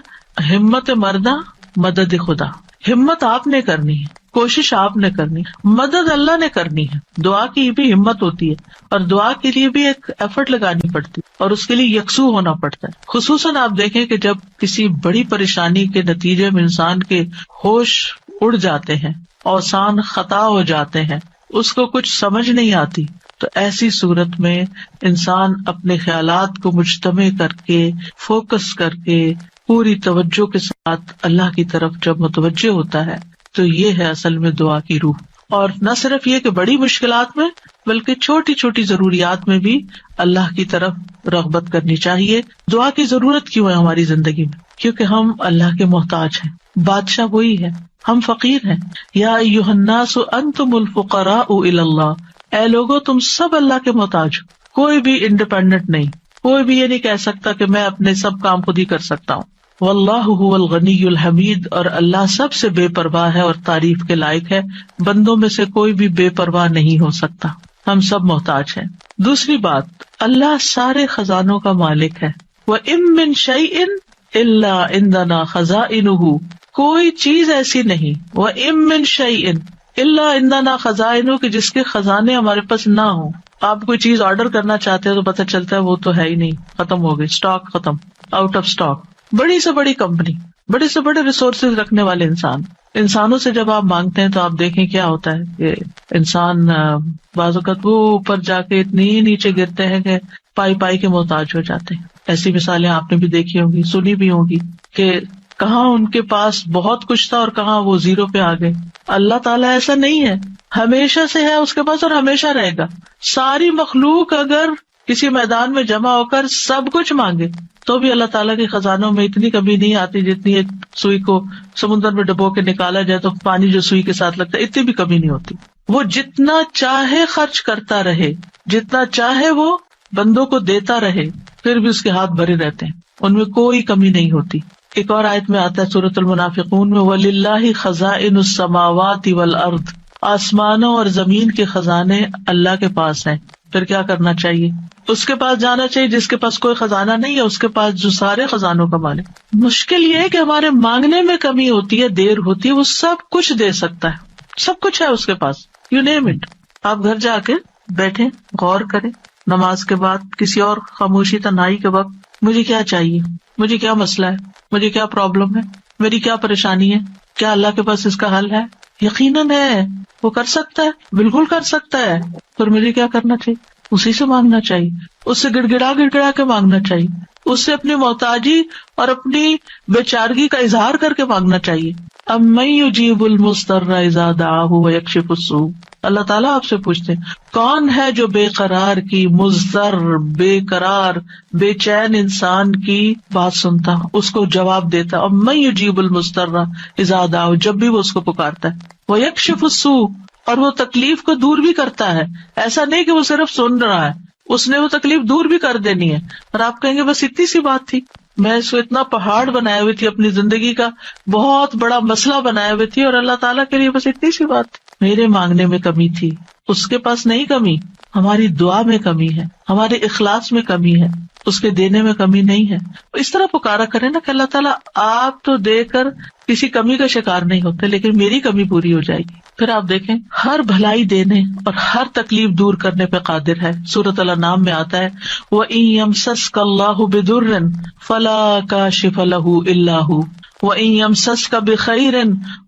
ہمت مردہ مدد خدا. ہمت آپ نے کرنی ہے، کوشش آپ نے کرنی، مدد اللہ نے کرنی ہے. دعا کی بھی ہمت ہوتی ہے اور دعا کے لیے بھی ایک ایفرٹ لگانی پڑتی ہے اور اس کے لیے یکسو ہونا پڑتا ہے. خصوصاً آپ دیکھیں کہ جب کسی بڑی پریشانی کے نتیجے میں انسان کے ہوش اڑ جاتے ہیں، اوسان خطا ہو جاتے ہیں، اس کو کچھ سمجھ نہیں آتی، تو ایسی صورت میں انسان اپنے خیالات کو مجتمع کر کے، فوکس کر کے، پوری توجہ کے ساتھ اللہ کی طرف جب متوجہ ہوتا ہے تو یہ ہے اصل میں دعا کی روح. اور نہ صرف یہ کہ بڑی مشکلات میں بلکہ چھوٹی چھوٹی ضروریات میں بھی اللہ کی طرف رغبت کرنی چاہیے. دعا کی ضرورت کیوں ہے ہماری زندگی میں؟ کیونکہ ہم اللہ کے محتاج ہیں، بادشاہ وہی ہے، ہم فقیر ہیں. یا ایھا الناس انتم الفقراء الی اللہ، اے لوگو تم سب اللہ کے محتاج ہو. کوئی بھی انڈیپینڈنٹ نہیں، کوئی بھی یہ نہیں کہہ سکتا کہ میں اپنے سب کام خود ہی کر سکتا ہوں. واللہ هو الغنی الحمید، اور اللہ سب سے بے پرواہ ہے اور تعریف کے لائق ہے. بندوں میں سے کوئی بھی بے پرواہ نہیں ہو سکتا، ہم سب محتاج ہیں. دوسری بات، اللہ سارے خزانوں کا مالک ہے. وَإِن مِّن شَيْءٍ إِلَّا عِندَنَا خَزَائِنُهُ، کوئی چیز ایسی نہیں، وَإِن مِّن شَيْءٍ إِلَّا عِندَنَا خَزَائِنُهُ، کہ جس کے خزانے ہمارے پاس نہ ہوں. آپ کوئی چیز آرڈر کرنا چاہتے ہیں تو پتہ چلتا ہے وہ تو ہے ہی نہیں، ختم ہو گئی، اسٹاک ختم، آؤٹ آف اسٹاک. بڑی سے بڑی کمپنی، بڑے سے بڑے ریسورسز رکھنے والے انسانوں سے جب آپ مانگتے ہیں تو آپ دیکھیں کیا ہوتا ہے کہ انسان بعض اوقات وہ اوپر جا کے اتنی نیچے گرتے ہیں کہ پائی پائی کے محتاج ہو جاتے ہیں. ایسی مثالیں آپ نے بھی دیکھی ہوں گی، سنی بھی ہوں گی کہ کہاں ان کے پاس بہت کچھ تھا اور کہاں وہ زیرو پہ آ گئے. اللہ تعالیٰ ایسا نہیں ہے، ہمیشہ سے ہے اس کے پاس اور ہمیشہ رہے گا. ساری مخلوق اگر کسی میدان میں جمع ہو کر سب کچھ مانگے تو بھی اللہ تعالیٰ کے خزانوں میں اتنی کمی نہیں آتی جتنی ایک سوئی کو سمندر میں ڈبو کے نکالا جائے تو پانی جو سوئی کے ساتھ لگتا ہے اتنی بھی کمی نہیں ہوتی. وہ جتنا چاہے خرچ کرتا رہے، جتنا چاہے وہ بندوں کو دیتا رہے، پھر بھی اس کے ہاتھ بھرے رہتے ہیں، ان میں کوئی کمی نہیں ہوتی. ایک اور آیت میں آتا ہے سورۃ المنافقون میں، وَلِلَّهِ خَزَائِنُ السَّمَاوَاتِ وَالْأَرْضِ، آسمانوں اور زمین کے خزانے اللہ کے پاس ہیں. پھر کیا کرنا چاہیے؟ اس کے پاس جانا چاہیے جس کے پاس کوئی خزانہ نہیں ہے، اس کے پاس جو سارے خزانوں کا مالک. مشکل یہ ہے کہ ہمارے مانگنے میں کمی ہوتی ہے، دیر ہوتی ہے. وہ سب کچھ دے سکتا ہے، سب کچھ ہے اس کے پاس، یو نیم اٹ. آپ گھر جا کے بیٹھیں، غور کریں، نماز کے بعد کسی اور خاموشی تنہائی کے وقت مجھے کیا چاہیے، مجھے کیا مسئلہ ہے، مجھے کیا پرابلم ہے، میری کیا پریشانی ہے، کیا اللہ کے پاس اس کا حل ہے؟ یقیناً ہے، وہ کر سکتا ہے، بالکل کر سکتا ہے. پھر مجھے کیا کرنا چاہیے؟ اسی سے مانگنا چاہیے، اس سے گڑ گڑا کے مانگنا چاہیے، اس سے اپنی محتاجی اور اپنی بیچارگی کا اظہار کر کے مانگنا چاہیے. امن یجیب المضطر اذا دعاہ ویکشف السوء، اللہ تعالیٰ آپ سے پوچھتے ہیں کون ہے جو بے قرار کی، مضطر، بے قرار، بے چین انسان کی بات سنتا، اس کو جواب دیتا. امن یجیب المضطر اذا دعاہ، جب بھی وہ اس کو پکارتا ہے، ویکشف السوء، اور وہ تکلیف کو دور بھی کرتا ہے. ایسا نہیں کہ وہ صرف سن رہا ہے، اس نے وہ تکلیف دور بھی کر دینی ہے. اور آپ کہیں گے بس اتنی سی بات تھی، میں اس کو اتنا پہاڑ بنائے ہوئی تھی، اپنی زندگی کا بہت بڑا مسئلہ بنائے ہوئے تھی، اور اللہ تعالیٰ کے لیے بس اتنی سی بات تھی. میرے مانگنے میں کمی تھی، اس کے پاس نہیں کمی. ہماری دعا میں کمی ہے، ہمارے اخلاص میں کمی ہے، اس کے دینے میں کمی نہیں ہے. اس طرح پکارا کرے نا کہ اللہ تعالیٰ آپ تو دے کر کسی کمی کا شکار نہیں ہوتے، لیکن میری کمی پوری ہو جائے گی. پھر آپ دیکھیں ہر بھلائی دینے اور ہر تکلیف دور کرنے پہ قادر ہے. سورۃ الانعام میں آتا ہے وَإِن يَمْسَسْكَ اللَّهُ بِضُرٍّ فَلَا كَاشِفَ لَهُ إِلَّا هُوَ وَإِن يَمْسَسْكَ بِخَيْرٍ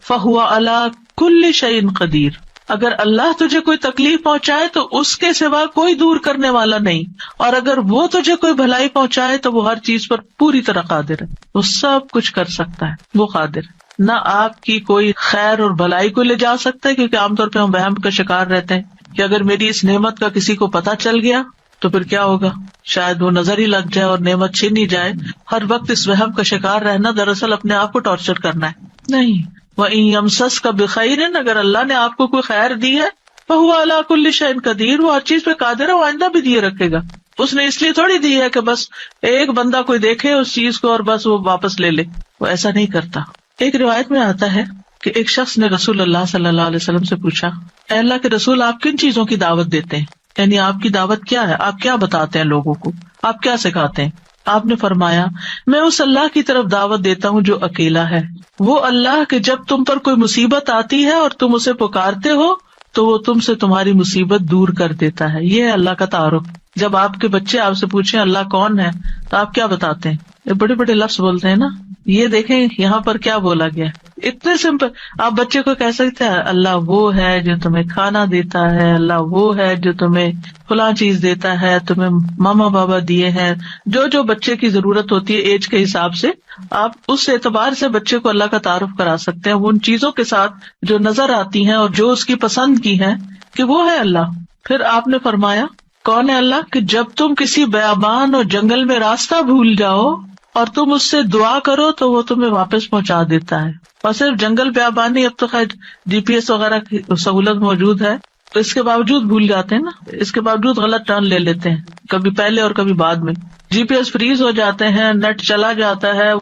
فَهُوَ عَلَى كُلِّ شَيْءٍ قَدِيرٌ، اگر اللہ تجھے کوئی تکلیف پہنچائے تو اس کے سوا کوئی دور کرنے والا نہیں، اور اگر وہ تجھے کوئی بھلائی پہنچائے تو وہ ہر چیز پر پوری طرح قادر ہے. وہ سب کچھ کر سکتا ہے، وہ قادر ہے. نہ آپ کی کوئی خیر اور بھلائی کو لے جا سکتا ہے، کیونکہ عام طور پہ ہم وہم کا شکار رہتے ہیں کہ اگر میری اس نعمت کا کسی کو پتہ چل گیا تو پھر کیا ہوگا، شاید وہ نظر ہی لگ جائے اور نعمت چھین ہی جائے. ہر وقت اس وہم کا شکار رہنا دراصل اپنے آپ کو ٹارچر کرنا ہے. نہیں، وَإِن يَمْسَسْكَ بِخَيْرٍ، اگر اللہ نے آپ کو کوئی خیر دی ہے، فَهُوَ عَلَى كُلِّ شَيْءٍ قَدِيرٌ، وہ ہر چیز پہ قادر ہے، وہ آئندہ بھی دیے رکھے گا. اس نے اس لیے تھوڑی دی ہے کہ بس ایک بندہ کوئی دیکھے اس چیز کو اور بس وہ واپس لے لے، وہ ایسا نہیں کرتا. ایک روایت میں آتا ہے کہ ایک شخص نے رسول اللہ صلی اللہ علیہ وسلم سے پوچھا، اے اللہ کے رسول، آپ کن چیزوں کی دعوت دیتے ہیں؟ یعنی آپ کی دعوت کیا ہے، آپ کیا بتاتے ہیں لوگوں کو، آپ کیا سکھاتے ہیں؟ آپ نے فرمایا میں اس اللہ کی طرف دعوت دیتا ہوں جو اکیلا ہے، وہ اللہ کہ جب تم پر کوئی مصیبت آتی ہے اور تم اسے پکارتے ہو تو وہ تم سے تمہاری مصیبت دور کر دیتا ہے. یہ ہے اللہ کا تعارف. جب آپ کے بچے آپ سے پوچھیں اللہ کون ہے تو آپ کیا بتاتے ہیں؟ یہ بڑے بڑے لفظ بولتے ہیں نا. یہ دیکھیں یہاں پر کیا بولا گیا، اتنے سمپل. آپ بچے کو کہہ سکتے ہیں اللہ وہ ہے جو تمہیں کھانا دیتا ہے، اللہ وہ ہے جو تمہیں فلاں چیز دیتا ہے، تمہیں ماما بابا دیے ہیں. جو جو بچے کی ضرورت ہوتی ہے ایج کے حساب سے آپ اس اعتبار سے بچے کو اللہ کا تعارف کرا سکتے ہیں، ان چیزوں کے ساتھ جو نظر آتی ہیں اور جو اس کی پسند کی ہیں کہ وہ ہے اللہ. پھر آپ نے فرمایا کون ہے اللہ کہ جب تم کسی بیابان اور جنگل میں راستہ بھول جاؤ اور تم اس سے دعا کرو تو وہ تمہیں واپس پہنچا دیتا ہے. اور صرف جنگل بیابان نہیں، اب تو خیر GPS وغیرہ کی سہولت موجود ہے تو اس کے باوجود بھول جاتے ہیں نا، اس کے باوجود غلط ٹرن لے لیتے ہیں، کبھی پہلے اور کبھی بعد میں. GPS فریز ہو جاتے ہیں، نیٹ چلا جاتا ہے،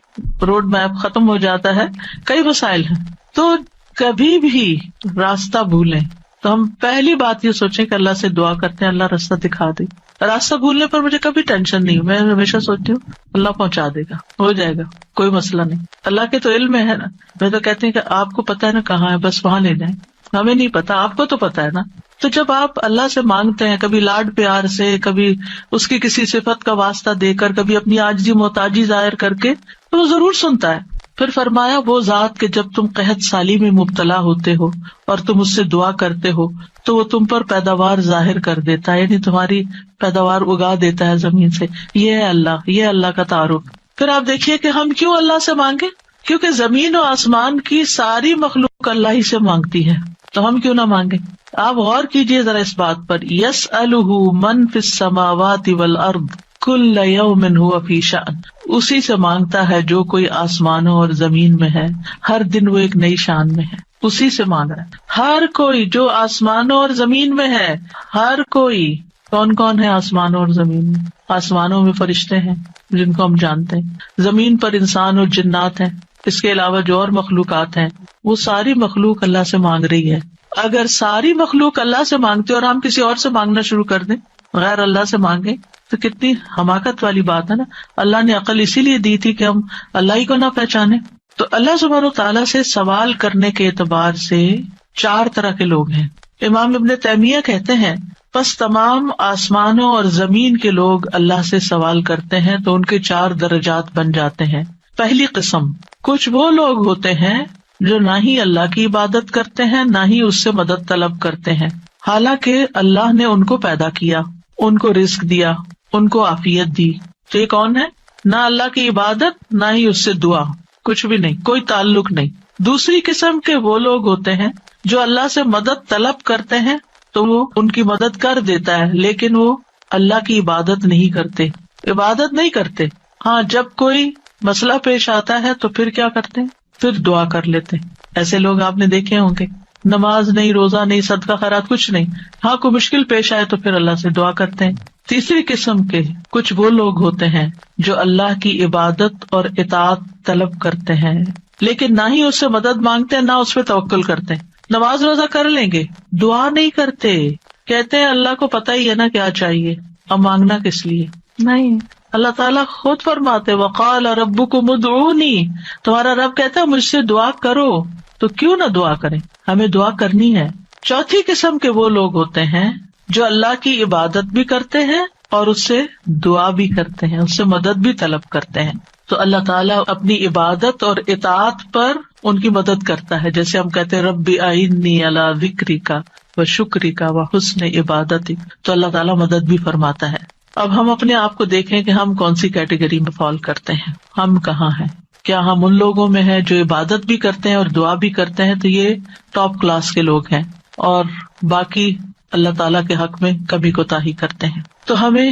روڈ میپ ختم ہو جاتا ہے، کئی مسائل ہیں. تو کبھی بھی راستہ بھولیں تو ہم پہلی بات یہ سوچیں کہ اللہ سے دعا کرتے ہیں اللہ راستہ دکھا دے. راستہ بھولنے پر مجھے کبھی ٹینشن نہیں، میں ہمیشہ سوچتی ہوں اللہ پہنچا دے گا، ہو جائے گا، کوئی مسئلہ نہیں. اللہ کے تو علم ہے نا. میں تو کہتی ہوں کہ آپ کو پتا ہے نا کہاں ہے، بس وہاں لے جائیں. ہمیں نہیں پتا، آپ کو تو پتا ہے نا. تو جب آپ اللہ سے مانگتے ہیں کبھی لاڈ پیار سے، کبھی اس کی کسی صفت کا واسطہ دے کر، کبھی اپنی عاجزی محتاجی ظاہر کر کے، تو وہ ضرور سنتا ہے. پھر فرمایا وہ ذات کہ جب تم قحط سالی میں مبتلا ہوتے ہو اور تم اس سے دعا کرتے ہو تو وہ تم پر پیداوار ظاہر کر دیتا ہے، یعنی تمہاری پیداوار اگا دیتا ہے زمین سے. یہ ہے اللہ، یہ اللہ کا تعارف. پھر آپ دیکھیے کہ ہم کیوں اللہ سے مانگے، کیونکہ زمین و آسمان کی ساری مخلوق اللہ ہی سے مانگتی ہے، تو ہم کیوں نہ مانگے. آپ غور کیجئے ذرا اس بات پر، یسألہ من فی السماوات والارض کل یوم ھو فی شأن. اسی سے مانگتا ہے جو کوئی آسمانوں اور زمین میں ہے، ہر دن وہ ایک نئی شان میں ہے. اسی سے مانگ رہا ہے ہر کوئی جو آسمانوں اور زمین میں ہے، ہر کوئی. کون کون ہے آسمانوں اور زمین میں؟ آسمانوں میں فرشتے ہیں جن کو ہم جانتے ہیں، زمین پر انسان اور جنات ہیں، اس کے علاوہ جو اور مخلوقات ہیں، وہ ساری مخلوق اللہ سے مانگ رہی ہے. اگر ساری مخلوق اللہ سے مانگتے اور ہم کسی اور سے مانگنا شروع کر دیں، غیر اللہ سے مانگیں، تو کتنی حماقت والی بات ہے نا. اللہ نے عقل اسی لیے دی تھی کہ ہم اللہ ہی کو نہ پہچانے. تو اللہ سبحانہ و تعالیٰ سے سوال کرنے کے اعتبار سے 4 طرح کے لوگ ہیں. امام ابن تیمیہ کہتے ہیں پس تمام آسمانوں اور زمین کے لوگ اللہ سے سوال کرتے ہیں تو ان کے 4 درجات بن جاتے ہیں. پہلی قسم، کچھ وہ لوگ ہوتے ہیں جو نہ ہی اللہ کی عبادت کرتے ہیں نہ ہی اس سے مدد طلب کرتے ہیں، حالانکہ اللہ نے ان کو پیدا کیا، ان کو رزق دیا، ان کو عافیت دی. تو یہ کون ہے؟ نہ اللہ کی عبادت نہ ہی اس سے دعا، کچھ بھی نہیں، کوئی تعلق نہیں. دوسری قسم کے وہ لوگ ہوتے ہیں جو اللہ سے مدد طلب کرتے ہیں تو وہ ان کی مدد کر دیتا ہے، لیکن وہ اللہ کی عبادت نہیں کرتے. عبادت نہیں کرتے، ہاں جب کوئی مسئلہ پیش آتا ہے تو پھر کیا کرتے ہیں؟ پھر دعا کر لیتے ہیں. ایسے لوگ آپ نے دیکھے ہوں گے، نماز نہیں، روزہ نہیں، صدقہ خیرات کچھ نہیں، ہاں کوئی مشکل پیش آئے تو پھر اللہ سے دعا کرتے ہیں. تیسری قسم کے کچھ وہ لوگ ہوتے ہیں جو اللہ کی عبادت اور اطاعت طلب کرتے ہیں لیکن نہ ہی اس سے مدد مانگتے ہیں نہ اس پہ توکل کرتے ہیں. نماز روزہ کر لیں گے، دعا نہیں کرتے، کہتے ہیں اللہ کو پتہ ہی ہے نا کیا چاہیے، اب مانگنا کس لیے. نہیں، اللہ تعالیٰ خود فرماتے وقال ربکم ادعونی، تمہارا رب کہتا ہے مجھ سے دعا کرو، تو کیوں نہ دعا کریں، ہمیں دعا کرنی ہے. چوتھی قسم کے وہ لوگ ہوتے ہیں جو اللہ کی عبادت بھی کرتے ہیں اور اس سے دعا بھی کرتے ہیں، اس سے مدد بھی طلب کرتے ہیں. تو اللہ تعالیٰ اپنی عبادت اور اطاعت پر ان کی مدد کرتا ہے. جیسے ہم کہتے ہیں رب اعنی علی ذکرک و شکرک و حسن عبادتک، تو اللہ تعالیٰ مدد بھی فرماتا ہے. اب ہم اپنے آپ کو دیکھیں کہ ہم کون سی کیٹیگری میں فال کرتے ہیں، ہم کہاں ہیں. کیا ہم ان لوگوں میں ہیں جو عبادت بھی کرتے ہیں اور دعا بھی کرتے ہیں، تو یہ ٹاپ کلاس کے لوگ ہیں، اور باقی اللہ تعالیٰ کے حق میں کبھی کوتاہی کرتے ہیں. تو ہمیں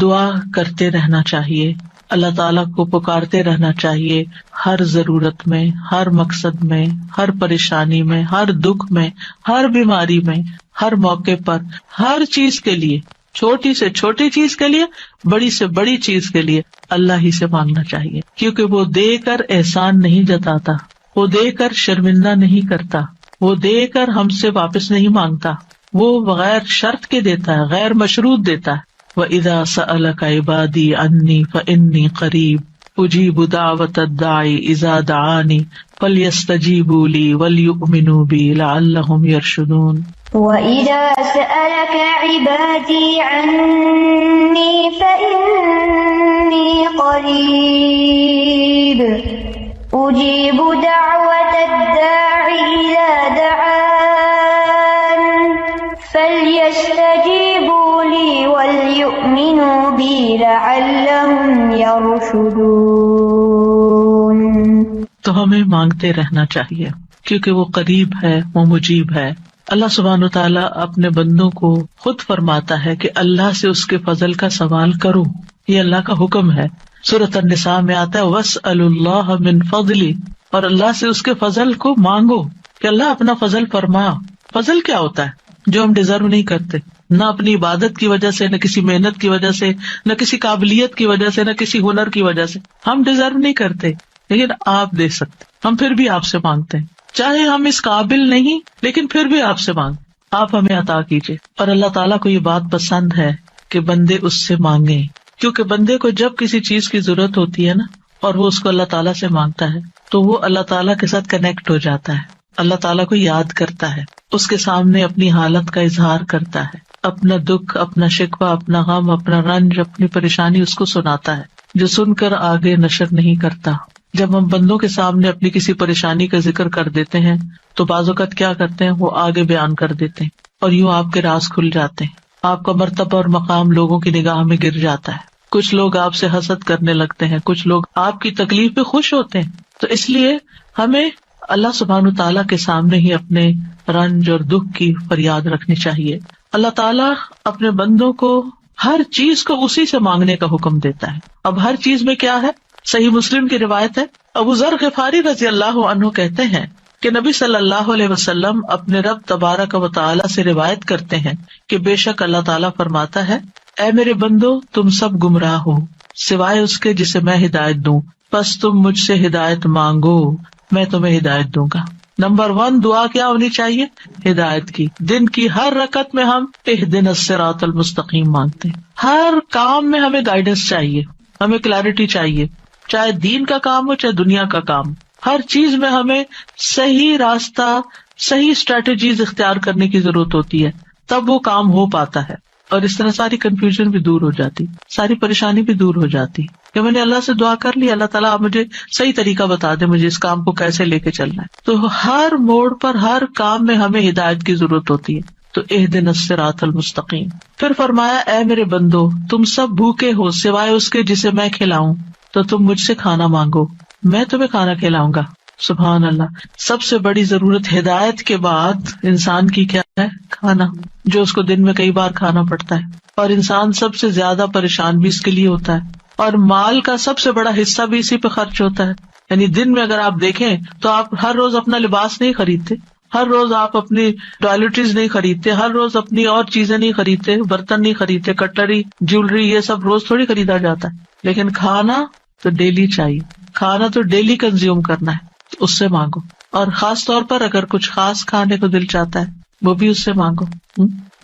دعا کرتے رہنا چاہیے، اللہ تعالیٰ کو پکارتے رہنا چاہیے، ہر ضرورت میں، ہر مقصد میں، ہر پریشانی میں، ہر دکھ میں، ہر بیماری میں، ہر موقع پر، ہر چیز کے لیے، چھوٹی سے چھوٹی چیز کے لیے، بڑی سے بڑی چیز کے لیے اللہ ہی سے مانگنا چاہیے. کیونکہ وہ دے کر احسان نہیں جتاتا، وہ دے کر شرمندہ نہیں کرتا، وہ دے کر ہم سے واپس نہیں مانگتا، وہ بغیر شرط کے دیتا ہے، غیر مشروط دیتا ہے. وَإِذَا سَأَلَكَ عِبَادِي عَنِّي فَإِنِّي قَرِيبٌ أُجِيبُ دَعْوَةَ الدَّاعِ إِذَا دَعَانِ فَلْيَسْتَجِيبُوا لِي وَلْيُؤْمِنُوا بِي لَعَلَّهُمْ يَرْشُدُونَ. وَإِذَا سَأَلَكَ عِبَادِي عَنِّي فَإِنِّي قَرِيبٌ أُجِيبُ دَعْوَةَ الدَّاعِ إِذَا دَعَانِ فَلْيَسْتَجِيبُوا لِي وَلْيُؤْمِنُوا بِي لَعَلَّهُمْ يَرْشُدُونَ. تو ہمیں مانگتے رہنا چاہیے کیونکہ وہ قریب ہے، وہ مجیب ہے. اللہ سبحانہ و تعالیٰ اپنے بندوں کو خود فرماتا ہے کہ اللہ سے اس کے فضل کا سوال کرو، یہ اللہ کا حکم ہے. سورۃ النساء میں آتا ہے وَاسْأَلُوا اللَّهَ مِن فَضْلِهِ، اور اللہ سے اس کے فضل کو مانگو کہ اللہ اپنا فضل فرما. فضل کیا ہوتا ہے؟ جو ہم ڈیزرو نہیں کرتے، نہ اپنی عبادت کی وجہ سے، نہ کسی محنت کی وجہ سے، نہ کسی قابلیت کی وجہ سے، نہ کسی ہنر کی وجہ سے. ہم ڈیزرو نہیں کرتے لیکن آپ دے سکتے. ہم پھر بھی آپ سے مانگتے ہیں، چاہے ہم اس قابل نہیں لیکن پھر بھی آپ سے مانگ، آپ ہمیں عطا کیجیے. اور اللہ تعالیٰ کو یہ بات پسند ہے کہ بندے اس سے مانگیں، کیونکہ بندے کو جب کسی چیز کی ضرورت ہوتی ہے نا اور وہ اس کو اللہ تعالیٰ سے مانگتا ہے تو وہ اللہ تعالیٰ کے ساتھ کنیکٹ ہو جاتا ہے، اللہ تعالیٰ کو یاد کرتا ہے، اس کے سامنے اپنی حالت کا اظہار کرتا ہے، اپنا دکھ، اپنا شکوہ، اپنا غم، اپنا رنج، اپنی پریشانی اس کو سناتا ہے، جو سن کر آگے نشر نہیں کرتا. جب ہم بندوں کے سامنے اپنی کسی پریشانی کا ذکر کر دیتے ہیں تو بعض اوقات کیا کرتے ہیں، وہ آگے بیان کر دیتے ہیں اور یوں آپ کے راز کھل جاتے ہیں، آپ کا مرتبہ اور مقام لوگوں کی نگاہ میں گر جاتا ہے. کچھ لوگ آپ سے حسد کرنے لگتے ہیں، کچھ لوگ آپ کی تکلیف پہ خوش ہوتے ہیں. تو اس لیے ہمیں اللہ سبحانہ تعالیٰ کے سامنے ہی اپنے رنج اور دکھ کی فریاد رکھنی چاہیے. اللہ تعالیٰ اپنے بندوں کو ہر چیز کو اسی سے مانگنے کا حکم دیتا ہے. اب ہر چیز میں کیا ہے؟ صحیح مسلم کی روایت ہے، ابو ذر غفاری رضی اللہ عنہ کہتے ہیں کہ نبی صلی اللہ علیہ وسلم اپنے رب تبارک و تعالیٰ سے روایت کرتے ہیں کہ بے شک اللہ تعالیٰ فرماتا ہے، اے میرے بندو تم سب گمراہ ہو سوائے اس کے جسے میں ہدایت دوں، پس تم مجھ سے ہدایت مانگو میں تمہیں ہدایت دوں گا. نمبر 1 دعا کیا ہونی چاہیے؟ ہدایت کی. دن کی ہر رکعت میں ہم اہدنا الصراط المستقیم مانگتے ہیں. ہر کام میں ہمیں گائیڈنس چاہیے، ہمیں کلیرٹی چاہیے، چاہے دین کا کام ہو چاہے دنیا کا کام. ہر چیز میں ہمیں صحیح راستہ، صحیح اسٹریٹجیز اختیار کرنے کی ضرورت ہوتی ہے، تب وہ کام ہو پاتا ہے. اور اس طرح ساری کنفیوژن بھی دور ہو جاتی، ساری پریشانی بھی دور ہو جاتی کہ میں نے اللہ سے دعا کر لی، اللہ تعالیٰ آپ مجھے صحیح طریقہ بتا دے، مجھے اس کام کو کیسے لے کے چلنا ہے. تو ہر موڑ پر، ہر کام میں ہمیں ہدایت کی ضرورت ہوتی ہے. تو اہدنا الصراط المستقیم. پھر فرمایا، اے میرے بندو تم سب بھوکے ہو سوائے اس کے جسے میں کھلاؤں، تو تم مجھ سے کھانا مانگو میں تمہیں کھانا کھلاؤں گا. سبحان اللہ. سب سے بڑی ضرورت ہدایت کے بعد انسان کی کیا ہے؟ کھانا، جو اس کو دن میں کئی بار کھانا پڑتا ہے. اور انسان سب سے زیادہ پریشان بھی اس کے لیے ہوتا ہے، اور مال کا سب سے بڑا حصہ بھی اسی پہ خرچ ہوتا ہے. یعنی دن میں اگر آپ دیکھیں تو آپ ہر روز اپنا لباس نہیں خریدتے، ہر روز آپ اپنی ٹوائلٹریز نہیں خریدتے، ہر روز اپنی اور چیزیں نہیں خریدتے، برتن نہیں خریدتے، کٹلری، جیولری، یہ سب روز تھوڑی خریدا جاتا ہے. لیکن کھانا تو ڈیلی چاہیے، کھانا تو ڈیلی کنزیوم کرنا ہے، اس سے مانگو. اور خاص طور پر اگر کچھ خاص کھانے کو دل چاہتا ہے وہ بھی اس سے مانگو.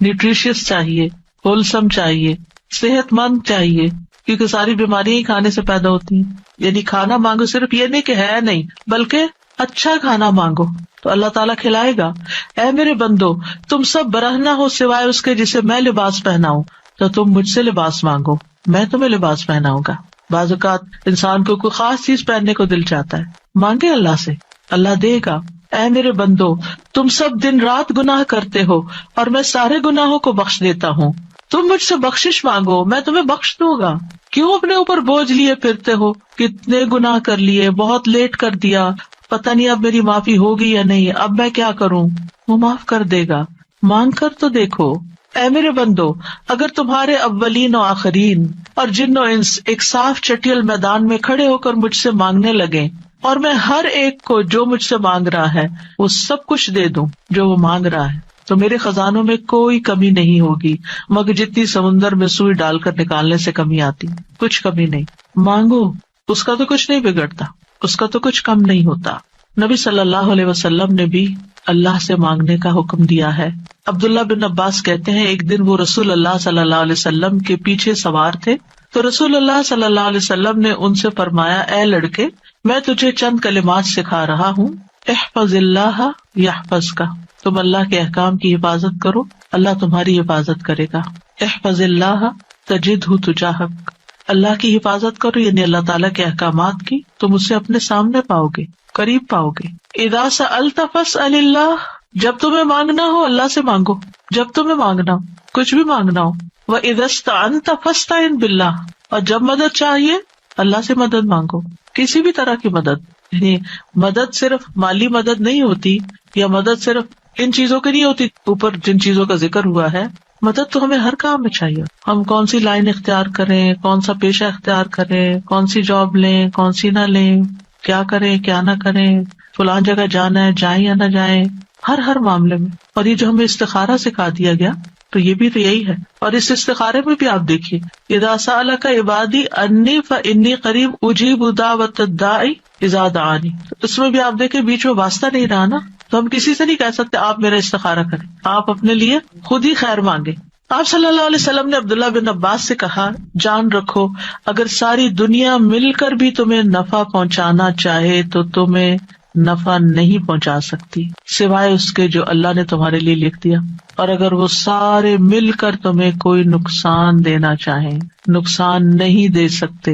نیوٹریشیس چاہیے، ہولسم چاہیے، صحت مند چاہیے، کیونکہ ساری بیماریاں ہی کھانے سے پیدا ہوتی ہیں. یعنی کھانا مانگو صرف یہ نہیں کہ ہے نہیں، بلکہ اچھا کھانا مانگو تو اللہ تعالیٰ کھلائے گا. اے میرے بندو تم سب برہنہ ہو سوائے اس کے جسے میں لباس پہناؤں، تو تم مجھ سے لباس مانگو میں تمہیں لباس پہناؤں گا. بعض اوقات انسان کو کوئی خاص چیز پہننے کو دل چاہتا ہے، مانگے اللہ سے، اللہ دے گا. اے میرے بندو تم سب دن رات گناہ کرتے ہو اور میں سارے گناہوں کو بخش دیتا ہوں، تم مجھ سے بخشش مانگو میں تمہیں بخش دوں گا. کیوں اپنے اوپر بوجھ لیے پھرتے ہو؟ کتنے گناہ کر لیے، بہت لیٹ کر دیا، پتہ نہیں اب میری معافی ہوگی یا نہیں، اب میں کیا کروں. وہ معاف کر دے گا، مانگ کر تو دیکھو. اے میرے بندو اگر تمہارے اولین و آخرین اور جن و انس ایک صاف چٹیل میدان میں کھڑے ہو کر مجھ سے مانگنے لگے اور میں ہر ایک کو جو مجھ سے مانگ رہا ہے وہ سب کچھ دے دوں جو وہ مانگ رہا ہے، تو میرے خزانوں میں کوئی کمی نہیں ہوگی مگر جتنی سمندر میں سوئی ڈال کر نکالنے سے کمی آتی، کچھ کمی نہیں. مانگو، اس کا تو کچھ نہیں بگڑتا، اس کا تو کچھ کم نہیں ہوتا. نبی صلی اللہ علیہ وسلم نے بھی اللہ سے مانگنے کا حکم دیا ہے. عبداللہ بن عباس کہتے ہیں ایک دن وہ رسول اللہ صلی اللہ علیہ وسلم کے پیچھے سوار تھے تو رسول اللہ صلی اللہ علیہ وسلم نے ان سے فرمایا اے لڑکے میں تجھے چند کلمات سکھا رہا ہوں. احفظ اللہ یحفظک، تم اللہ کے احکام کی حفاظت کرو اللہ تمہاری حفاظت کرے گا. احفظ اللہ تجدہ تجاہک، اللہ کی حفاظت کرو یعنی اللہ تعالیٰ کے احکامات کی، تم اسے اپنے سامنے پاؤ گے، قریب پاؤ گے. اذا سألت فاسأل اللہ، جب تمہیں مانگنا ہو اللہ سے مانگو، جب تمہیں مانگنا ہو کچھ بھی مانگنا ہو. وَإِذَا اسْتَعَنْتَ فَاسْتَعِنْ بِاللَّهِ، اور جب مدد چاہیے اللہ سے مدد مانگو، کسی بھی طرح کی مدد. یعنی مدد صرف مالی مدد نہیں ہوتی یا مدد صرف ان چیزوں کی نہیں ہوتی اوپر جن چیزوں کا ذکر ہوا ہے. مدد تو ہمیں ہر کام میں چاہیے. ہم کون سی لائن اختیار کریں، کون سا پیشہ اختیار کریں، کون سی جاب لیں، کون سی نہ لیں، کیا کریں کیا نہ کریں، فلاں جگہ جانا ہے جائیں یا نہ جائیں، ہر معاملے میں. اور یہ جو ہمیں استخارہ سکھا دیا گیا تو یہ بھی تو یہی ہے. اور اس استخارے میں بھی آپ دیکھیے اذا سألک عبادی انی فانی قریب اجیب دعوت الداعی اذا دعانی، اس میں بھی آپ دیکھیں بیچ میں واسطہ نہیں رہا نا. تو ہم کسی سے نہیں کہہ سکتے آپ میرا استخارہ کریں، آپ اپنے لیے خود ہی خیر مانگے. آپ صلی اللہ علیہ وسلم نے عبداللہ بن عباس سے کہا جان رکھو اگر ساری دنیا مل کر بھی تمہیں نفع پہنچانا چاہے تو تمہیں نفع نہیں پہنچا سکتی سوائے اس کے جو اللہ نے تمہارے لیے لکھ دیا. اور اگر وہ سارے مل کر تمہیں کوئی نقصان دینا چاہیں نقصان نہیں دے سکتے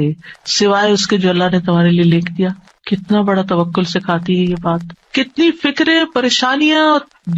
سوائے اس کے جو اللہ نے تمہارے لیے لکھ دیا. کتنا بڑا توکل سکھاتی ہے یہ بات. کتنی فکریں پریشانیاں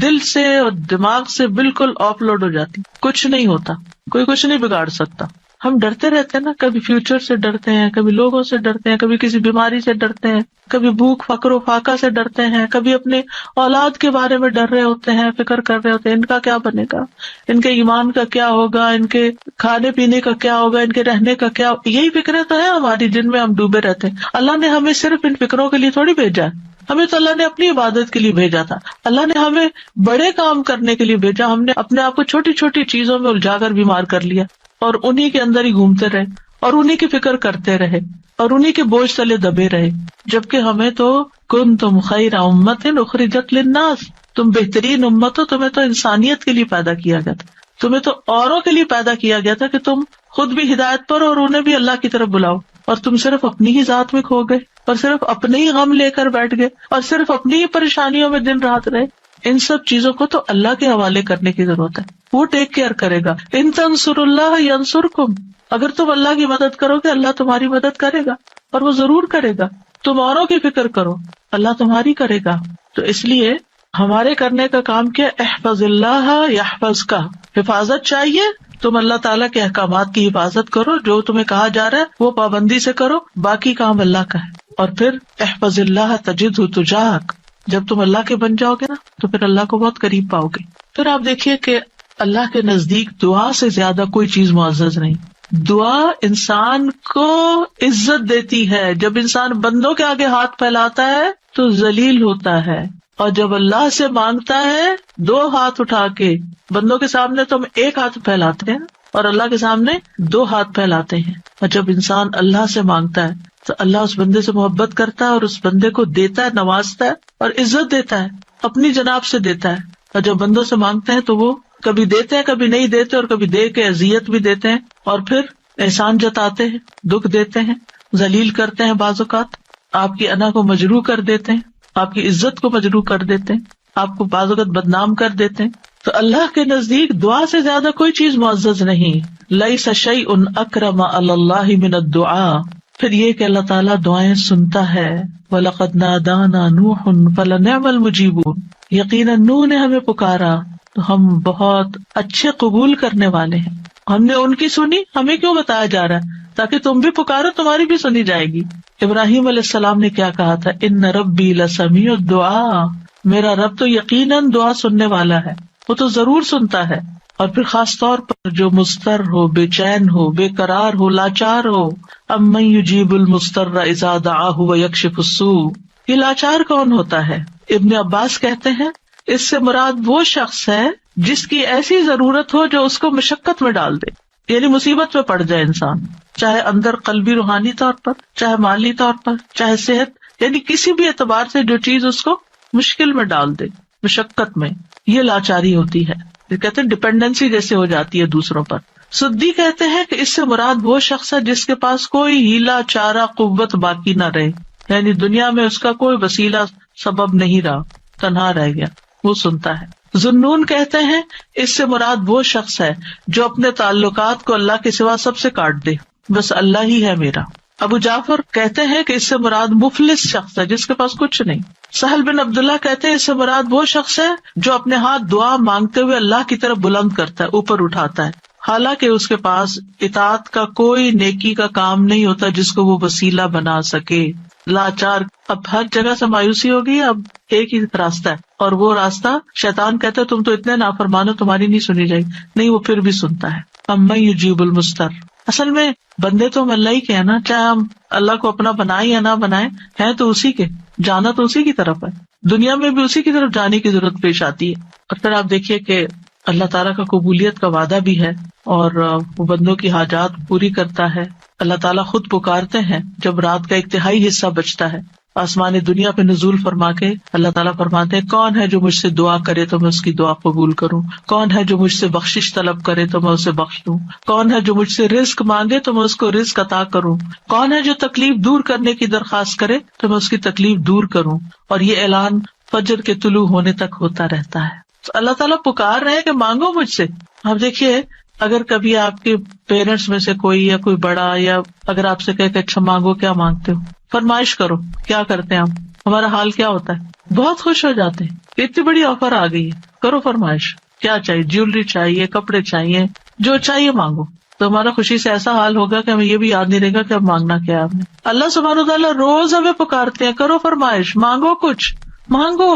دل سے اور دماغ سے بالکل آف لوڈ ہو جاتی، کچھ نہیں ہوتا، کوئی کچھ نہیں بگاڑ سکتا. ہم ڈرتے رہتے ہیں نا، کبھی فیوچر سے ڈرتے ہیں، کبھی لوگوں سے ڈرتے ہیں، کبھی کسی بیماری سے ڈرتے ہیں، کبھی بھوک فقر و فاقہ سے ڈرتے ہیں، کبھی اپنے اولاد کے بارے میں ڈر رہے ہوتے ہیں، فکر کر رہے ہوتے ہیں ان کا کیا بنے گا، ان کے ایمان کا کیا ہوگا، ان کے کھانے پینے کا کیا ہوگا، ان کے رہنے کا کیا. یہی فکریں تو ہیں ہماری جن میں ہم ڈوبے رہتے ہیں. اللہ نے ہمیں صرف ان فکروں کے لیے تھوڑی بھیجا ہے، ہمیں تو اللہ نے اپنی عبادت کے لیے بھیجا تھا. اللہ نے ہمیں بڑے کام کرنے کے لیے بھیجا. ہم نے اپنے آپ کو چھوٹی چھوٹی چیزوں میں الجھا کر بیمار کر لیا اور انہی کے اندر ہی گھومتے رہے اور انہی کی فکر کرتے رہے اور انہی کے بوجھ تلے دبے رہے. جبکہ ہمیں تو کنتم خیر امت اخرجت للناس، تم بہترین امت ہو، تمہیں تو انسانیت کے لیے پیدا کیا گیا تھا، تمہیں تو اوروں کے لیے پیدا کیا گیا تھا کہ تم خود بھی ہدایت پر اور انہیں بھی اللہ کی طرف بلاؤ. اور تم صرف اپنی ہی ذات میں کھو گئے اور صرف اپنے ہی غم لے کر بیٹھ گئے اور صرف اپنی ہی پریشانیوں میں دن رات رہے. ان سب چیزوں کو تو اللہ کے حوالے کرنے کی ضرورت ہے، وہ ٹیک کیئر کرے گا. ان تنصر اللہ ینصرکم، اگر تم اللہ کی مدد کرو گے اللہ تمہاری مدد کرے گا اور وہ ضرور کرے گا. تم اوروں کی فکر کرو اللہ تمہاری کرے گا. تو اس لیے ہمارے کرنے کا کام کیا؟ احفظ اللہ یحفظک، حفاظت چاہیے تم اللہ تعالیٰ کے احکامات کی حفاظت کرو، جو تمہیں کہا جا رہا ہے وہ پابندی سے کرو، باقی کام اللہ کا ہے. اور پھر احفظ اللہ تجدہ تجاہک، جب تم اللہ کے بن جاؤ گے نا تو پھر اللہ کو بہت قریب پاؤ گے. پھر آپ دیکھیے کہ اللہ کے نزدیک دعا سے زیادہ کوئی چیز معزز نہیں. دعا انسان کو عزت دیتی ہے. جب انسان بندوں کے آگے ہاتھ پھیلاتا ہے تو ذلیل ہوتا ہے، اور جب اللہ سے مانگتا ہے دو ہاتھ اٹھا کے، بندوں کے سامنے تو ہم ایک ہاتھ پھیلاتے ہیں اور اللہ کے سامنے دو ہاتھ پھیلاتے ہیں. اور جب انسان اللہ سے مانگتا ہے تو اللہ اس بندے سے محبت کرتا ہے اور اس بندے کو دیتا ہے، نوازتا ہے اور عزت دیتا ہے، اپنی جناب سے دیتا ہے. اور جب بندوں سے مانگتے ہیں تو وہ کبھی دیتے ہیں کبھی نہیں دیتے، اور کبھی دے کے اذیت بھی دیتے ہیں، اور پھر احسان جتاتے ہیں، دکھ دیتے ہیں، ذلیل کرتے ہیں، بعض اوقات آپ کی انا کو مجروح کر دیتے ہیں، آپ کی عزت کو مجروح کر دیتے ہیں، آپ کو بعض اوقات بدنام کر دیتے ہیں. تو اللہ کے نزدیک دعا سے زیادہ کوئی چیز معزز نہیں. لیس شیء اکرم علی اللہ من الدعاء. پھر یہ کہ اللہ تعالیٰ دعائیں سنتا ہے. وَلَقَدْ نَادَانَا نُوحٌ فَلَنِعْمَ الْمُجِيبُونَ. یقیناً نوح نے ہمیں پکارا تو ہم بہت اچھے قبول کرنے والے ہیں. ہم نے ان کی سنی، ہمیں کیوں بتایا جا رہا ہے؟ تاکہ تم بھی پکارو، تمہاری بھی سنی جائے گی. ابراہیم علیہ السلام نے کیا کہا تھا؟ ان ربی لسمیع الدعاء. میرا رب تو یقیناً دعا سننے والا ہے، وہ تو ضرور سنتا ہے. اور پھر خاص طور پر جو مضطر ہو، بے چین ہو، بے قرار ہو، لاچار ہو. امن یجیب المضطر اذا دعاہ ویکشف السوء. یہ لاچار کون ہوتا ہے؟ ابن عباس کہتے ہیں اس سے مراد وہ شخص ہے جس کی ایسی ضرورت ہو جو اس کو مشقت میں ڈال دے، یعنی مصیبت میں پڑ جائے انسان، چاہے اندر قلبی روحانی طور پر، چاہے مالی طور پر، چاہے صحت، یعنی کسی بھی اعتبار سے جو چیز اس کو مشکل میں ڈال دے. مشقت میں، یہ لاچاری ہوتی ہے. یہ کہتے ہیں ڈپینڈنسی جیسے ہو جاتی ہے دوسروں پر. سدی کہتے ہیں کہ اس سے مراد وہ شخص ہے جس کے پاس کوئی ہیلا چارہ قوت باقی نہ رہے، یعنی دنیا میں اس کا کوئی وسیلہ سبب نہیں رہا، تنہا رہ گیا، وہ سنتا ہے. ذنون کہتے ہیں اس سے مراد وہ شخص ہے جو اپنے تعلقات کو اللہ کے سوا سب سے کاٹ دے، بس اللہ ہی ہے میرا. ابو جعفر کہتے ہیں کہ اس سے مراد مفلس شخص ہے جس کے پاس کچھ نہیں. سہل بن عبداللہ کہتے ہیں اس سے مراد وہ شخص ہے جو اپنے ہاتھ دعا مانگتے ہوئے اللہ کی طرف بلند کرتا ہے، اوپر اٹھاتا ہے، حالانکہ اس کے پاس اطاعت کا کوئی نیکی کا کام نہیں ہوتا جس کو وہ وسیلہ بنا سکے. لاچار. اب ہر جگہ سے مایوسی ہوگی، اب ایک ہی راستہ ہے، اور وہ راستہ شیطان کہتا ہے تم تو اتنے نافرمان ہو، تمہاری نہیں سنی جائے گی. نہیں، وہ پھر بھی سنتا ہے. امن یجیب المضطر. اصل میں بندے تو ہم اللہ ہی کے ہیں نا، چاہے ہم اللہ کو اپنا بنائیں یا نہ بنائیں، ہیں تو اسی کے، جانا تو اسی کی طرف ہے، دنیا میں بھی اسی کی طرف جانے کی ضرورت پیش آتی ہے. اور پھر آپ دیکھیے کہ اللہ تعالیٰ کا قبولیت کا وعدہ بھی ہے اور وہ بندوں کی حاجات پوری کرتا ہے. اللہ تعالیٰ خود پکارتے ہیں جب رات کا ایک تہائی حصہ بچتا ہے، آسمان دنیا پہ نزول فرما کے اللہ تعالیٰ فرماتے ہیں کون ہے جو مجھ سے دعا کرے تو میں اس کی دعا قبول کروں، کون ہے جو مجھ سے بخشش طلب کرے تو میں اسے بخش دوں، کون ہے جو مجھ سے رزق مانگے تو میں اس کو رزق عطا کروں، کون ہے جو تکلیف دور کرنے کی درخواست کرے تو میں اس کی تکلیف دور کروں. اور یہ اعلان فجر کے طلوع ہونے تک ہوتا رہتا ہے. تو اللہ تعالیٰ پکار رہے ہیں کہ مانگو مجھ سے. اب دیکھیے اگر کبھی آپ کے پیرنٹس میں سے کوئی یا کوئی بڑا یا اگر آپ سے کہے کہ اچھا مانگو، کیا مانگتے ہو، فرمائش کرو، کیا کرتے ہیں ہم، ہمارا حال کیا ہوتا ہے؟ بہت خوش ہو جاتے ہیں کہ اتنی بڑی آفر آ گئی ہے، کرو فرمائش، کیا چاہیے، جیولری چاہیے، کپڑے چاہیے، جو چاہیے مانگو. تو ہمارا خوشی سے ایسا حال ہوگا کہ ہمیں یہ بھی یاد نہیں رہے گا کہ اب مانگنا کیا ہے آپ نے. اللہ سبحانہ وتعالیٰ روز ہمیں پکارتے ہیں کرو فرمائش، مانگو، کچھ مانگو،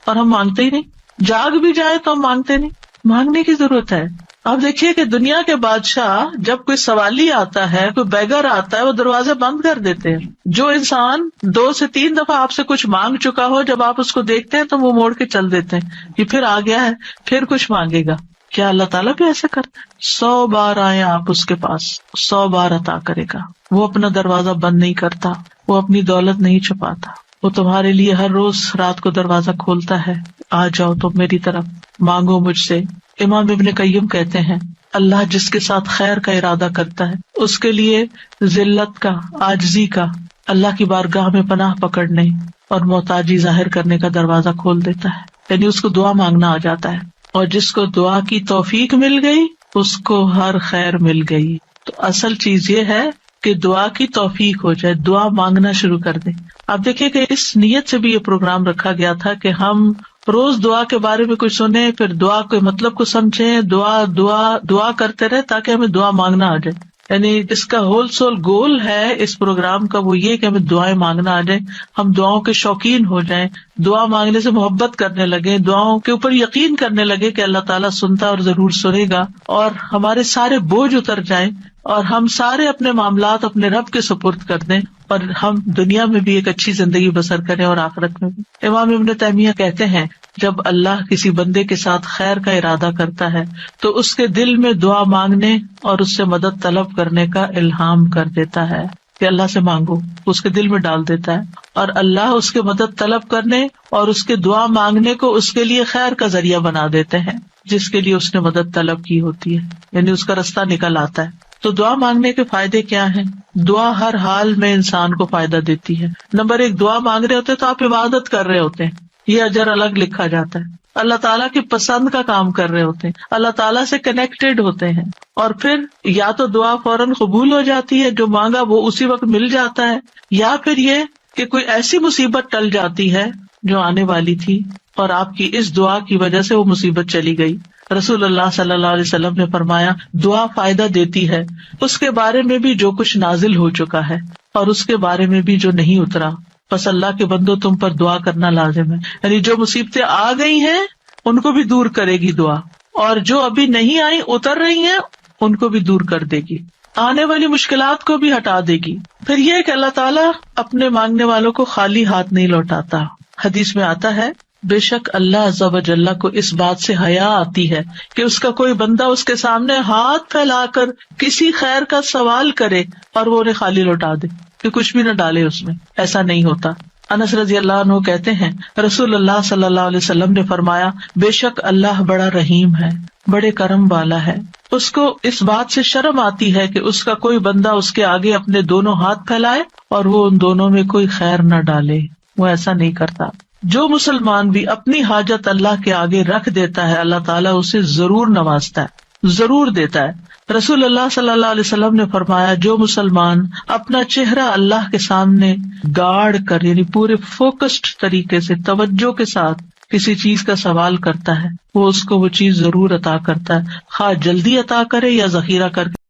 اور ہم مانگتے ہی نہیں. جاگ بھی جائے تو ہم مانگتے نہیں. مانگنے کی ضرورت ہے. آپ دیکھیے کہ دنیا کے بادشاہ جب کوئی سوالی آتا ہے، کوئی بیگر آتا ہے، وہ دروازے بند کر دیتے ہیں. جو انسان 2 سے 3 دفعہ آپ سے کچھ مانگ چکا ہو، جب آپ اس کو دیکھتے ہیں تو وہ موڑ کے چل دیتے ہیں، یہ پھر آ گیا ہے، پھر کچھ مانگے گا. کیا اللہ تعالیٰ بھی ایسے کرتا ہے؟ 100 بار آئے آپ اس کے پاس، 100 بار عطا کرے گا. وہ اپنا دروازہ بند نہیں کرتا، وہ اپنی دولت نہیں چھپاتا، وہ تمہارے لیے ہر روز رات کو دروازہ کھولتا ہے. آ جاؤ تم میری طرف، مانگو مجھ سے. امام ابن قیم کہتے ہیں اللہ جس کے ساتھ خیر کا ارادہ کرتا ہے اس کے لیے ذلت کا، عاجزی کا، اللہ کی بارگاہ میں پناہ پکڑنے اور محتاجی ظاہر کرنے کا دروازہ کھول دیتا ہے. یعنی اس کو دعا مانگنا آ جاتا ہے، اور جس کو دعا کی توفیق مل گئی اس کو ہر خیر مل گئی. تو اصل چیز یہ ہے کہ دعا کی توفیق ہو جائے، دعا مانگنا شروع کر دیں. آپ دیکھیں کہ اس نیت سے بھی یہ پروگرام رکھا گیا تھا کہ ہم روز دعا کے بارے میں کچھ سنیں، پھر دعا کے مطلب کو سمجھیں، دعا دعا دعا کرتے رہے تاکہ ہمیں دعا مانگنا آ جائے. یعنی اس کا ہول سول گول ہے اس پروگرام کا وہ یہ کہ ہمیں دعائیں مانگنا آ جائے، ہم دعاؤں کے شوقین ہو جائیں، دعا مانگنے سے محبت کرنے لگے، دعاؤں کے اوپر یقین کرنے لگے کہ اللہ تعالیٰ سنتا اور ضرور سنے گا، اور ہمارے سارے بوجھ اتر جائیں اور ہم سارے اپنے معاملات اپنے رب کے سپرد کر دیں، اور ہم دنیا میں بھی ایک اچھی زندگی بسر کریں اور آخرت میں بھی. امام ابن تیمیہ کہتے ہیں جب اللہ کسی بندے کے ساتھ خیر کا ارادہ کرتا ہے تو اس کے دل میں دعا مانگنے اور اس سے مدد طلب کرنے کا الہام کر دیتا ہے کہ اللہ سے مانگو، اس کے دل میں ڈال دیتا ہے، اور اللہ اس کے مدد طلب کرنے اور اس کے دعا مانگنے کو اس کے لیے خیر کا ذریعہ بنا دیتے ہیں جس کے لیے اس نے مدد طلب کی ہوتی ہے، یعنی اس کا رستہ نکل آتا ہے. تو دعا مانگنے کے فائدے کیا ہیں؟ دعا ہر حال میں انسان کو فائدہ دیتی ہے. نمبر 1، دعا مانگ رہے ہوتے تو آپ عبادت کر رہے ہوتے ہیں، یہ اجر الگ لکھا جاتا ہے. اللہ تعالیٰ کی پسند کا کام کر رہے ہوتے ہیں، اللہ تعالیٰ سے کنیکٹڈ ہوتے ہیں، اور پھر یا تو دعا فوراً قبول ہو جاتی ہے، جو مانگا وہ اسی وقت مل جاتا ہے، یا پھر یہ کہ کوئی ایسی مصیبت ٹل جاتی ہے جو آنے والی تھی اور آپ کی اس دعا کی وجہ سے وہ مصیبت چلی گئی. رسول اللہ صلی اللہ علیہ وسلم نے فرمایا دعا فائدہ دیتی ہے اس کے بارے میں بھی جو کچھ نازل ہو چکا ہے اور اس کے بارے میں بھی جو نہیں اترا. بس اللہ کے بندو تم پر دعا کرنا لازم ہے، یعنی جو مصیبتیں آ گئی ہیں ان کو بھی دور کرے گی دعا، اور جو ابھی نہیں آئی اتر رہی ہیں ان کو بھی دور کر دے گی، آنے والی مشکلات کو بھی ہٹا دے گی. پھر یہ کہ اللہ تعالیٰ اپنے مانگنے والوں کو خالی ہاتھ نہیں لوٹاتا. حدیث میں آتا ہے بے شک اللہ عز و جل کو اس بات سے حیا آتی ہے کہ اس کا کوئی بندہ اس کے سامنے ہاتھ پھیلا کر کسی خیر کا سوال کرے اور وہ انہیں خالی لوٹا دے، کہ کچھ بھی نہ ڈالے اس میں. ایسا نہیں ہوتا. انس رضی اللہ عنہ کہتے ہیں رسول اللہ صلی اللہ علیہ وسلم نے فرمایا بے شک اللہ بڑا رحیم ہے، بڑے کرم والا ہے، اس کو اس بات سے شرم آتی ہے کہ اس کا کوئی بندہ اس کے آگے اپنے دونوں ہاتھ پھیلائے اور وہ ان دونوں میں کوئی خیر نہ ڈالے، وہ ایسا نہیں کرتا۔ جو مسلمان بھی اپنی حاجت اللہ کے آگے رکھ دیتا ہے اللہ تعالیٰ اسے ضرور نوازتا ہے، ضرور دیتا ہے۔ رسول اللہ صلی اللہ علیہ وسلم نے فرمایا جو مسلمان اپنا چہرہ اللہ کے سامنے گاڑ کر یعنی پورے فوکسڈ طریقے سے توجہ کے ساتھ کسی چیز کا سوال کرتا ہے وہ اس کو وہ چیز ضرور عطا کرتا ہے، خواہ جلدی عطا کرے یا ذخیرہ کر کے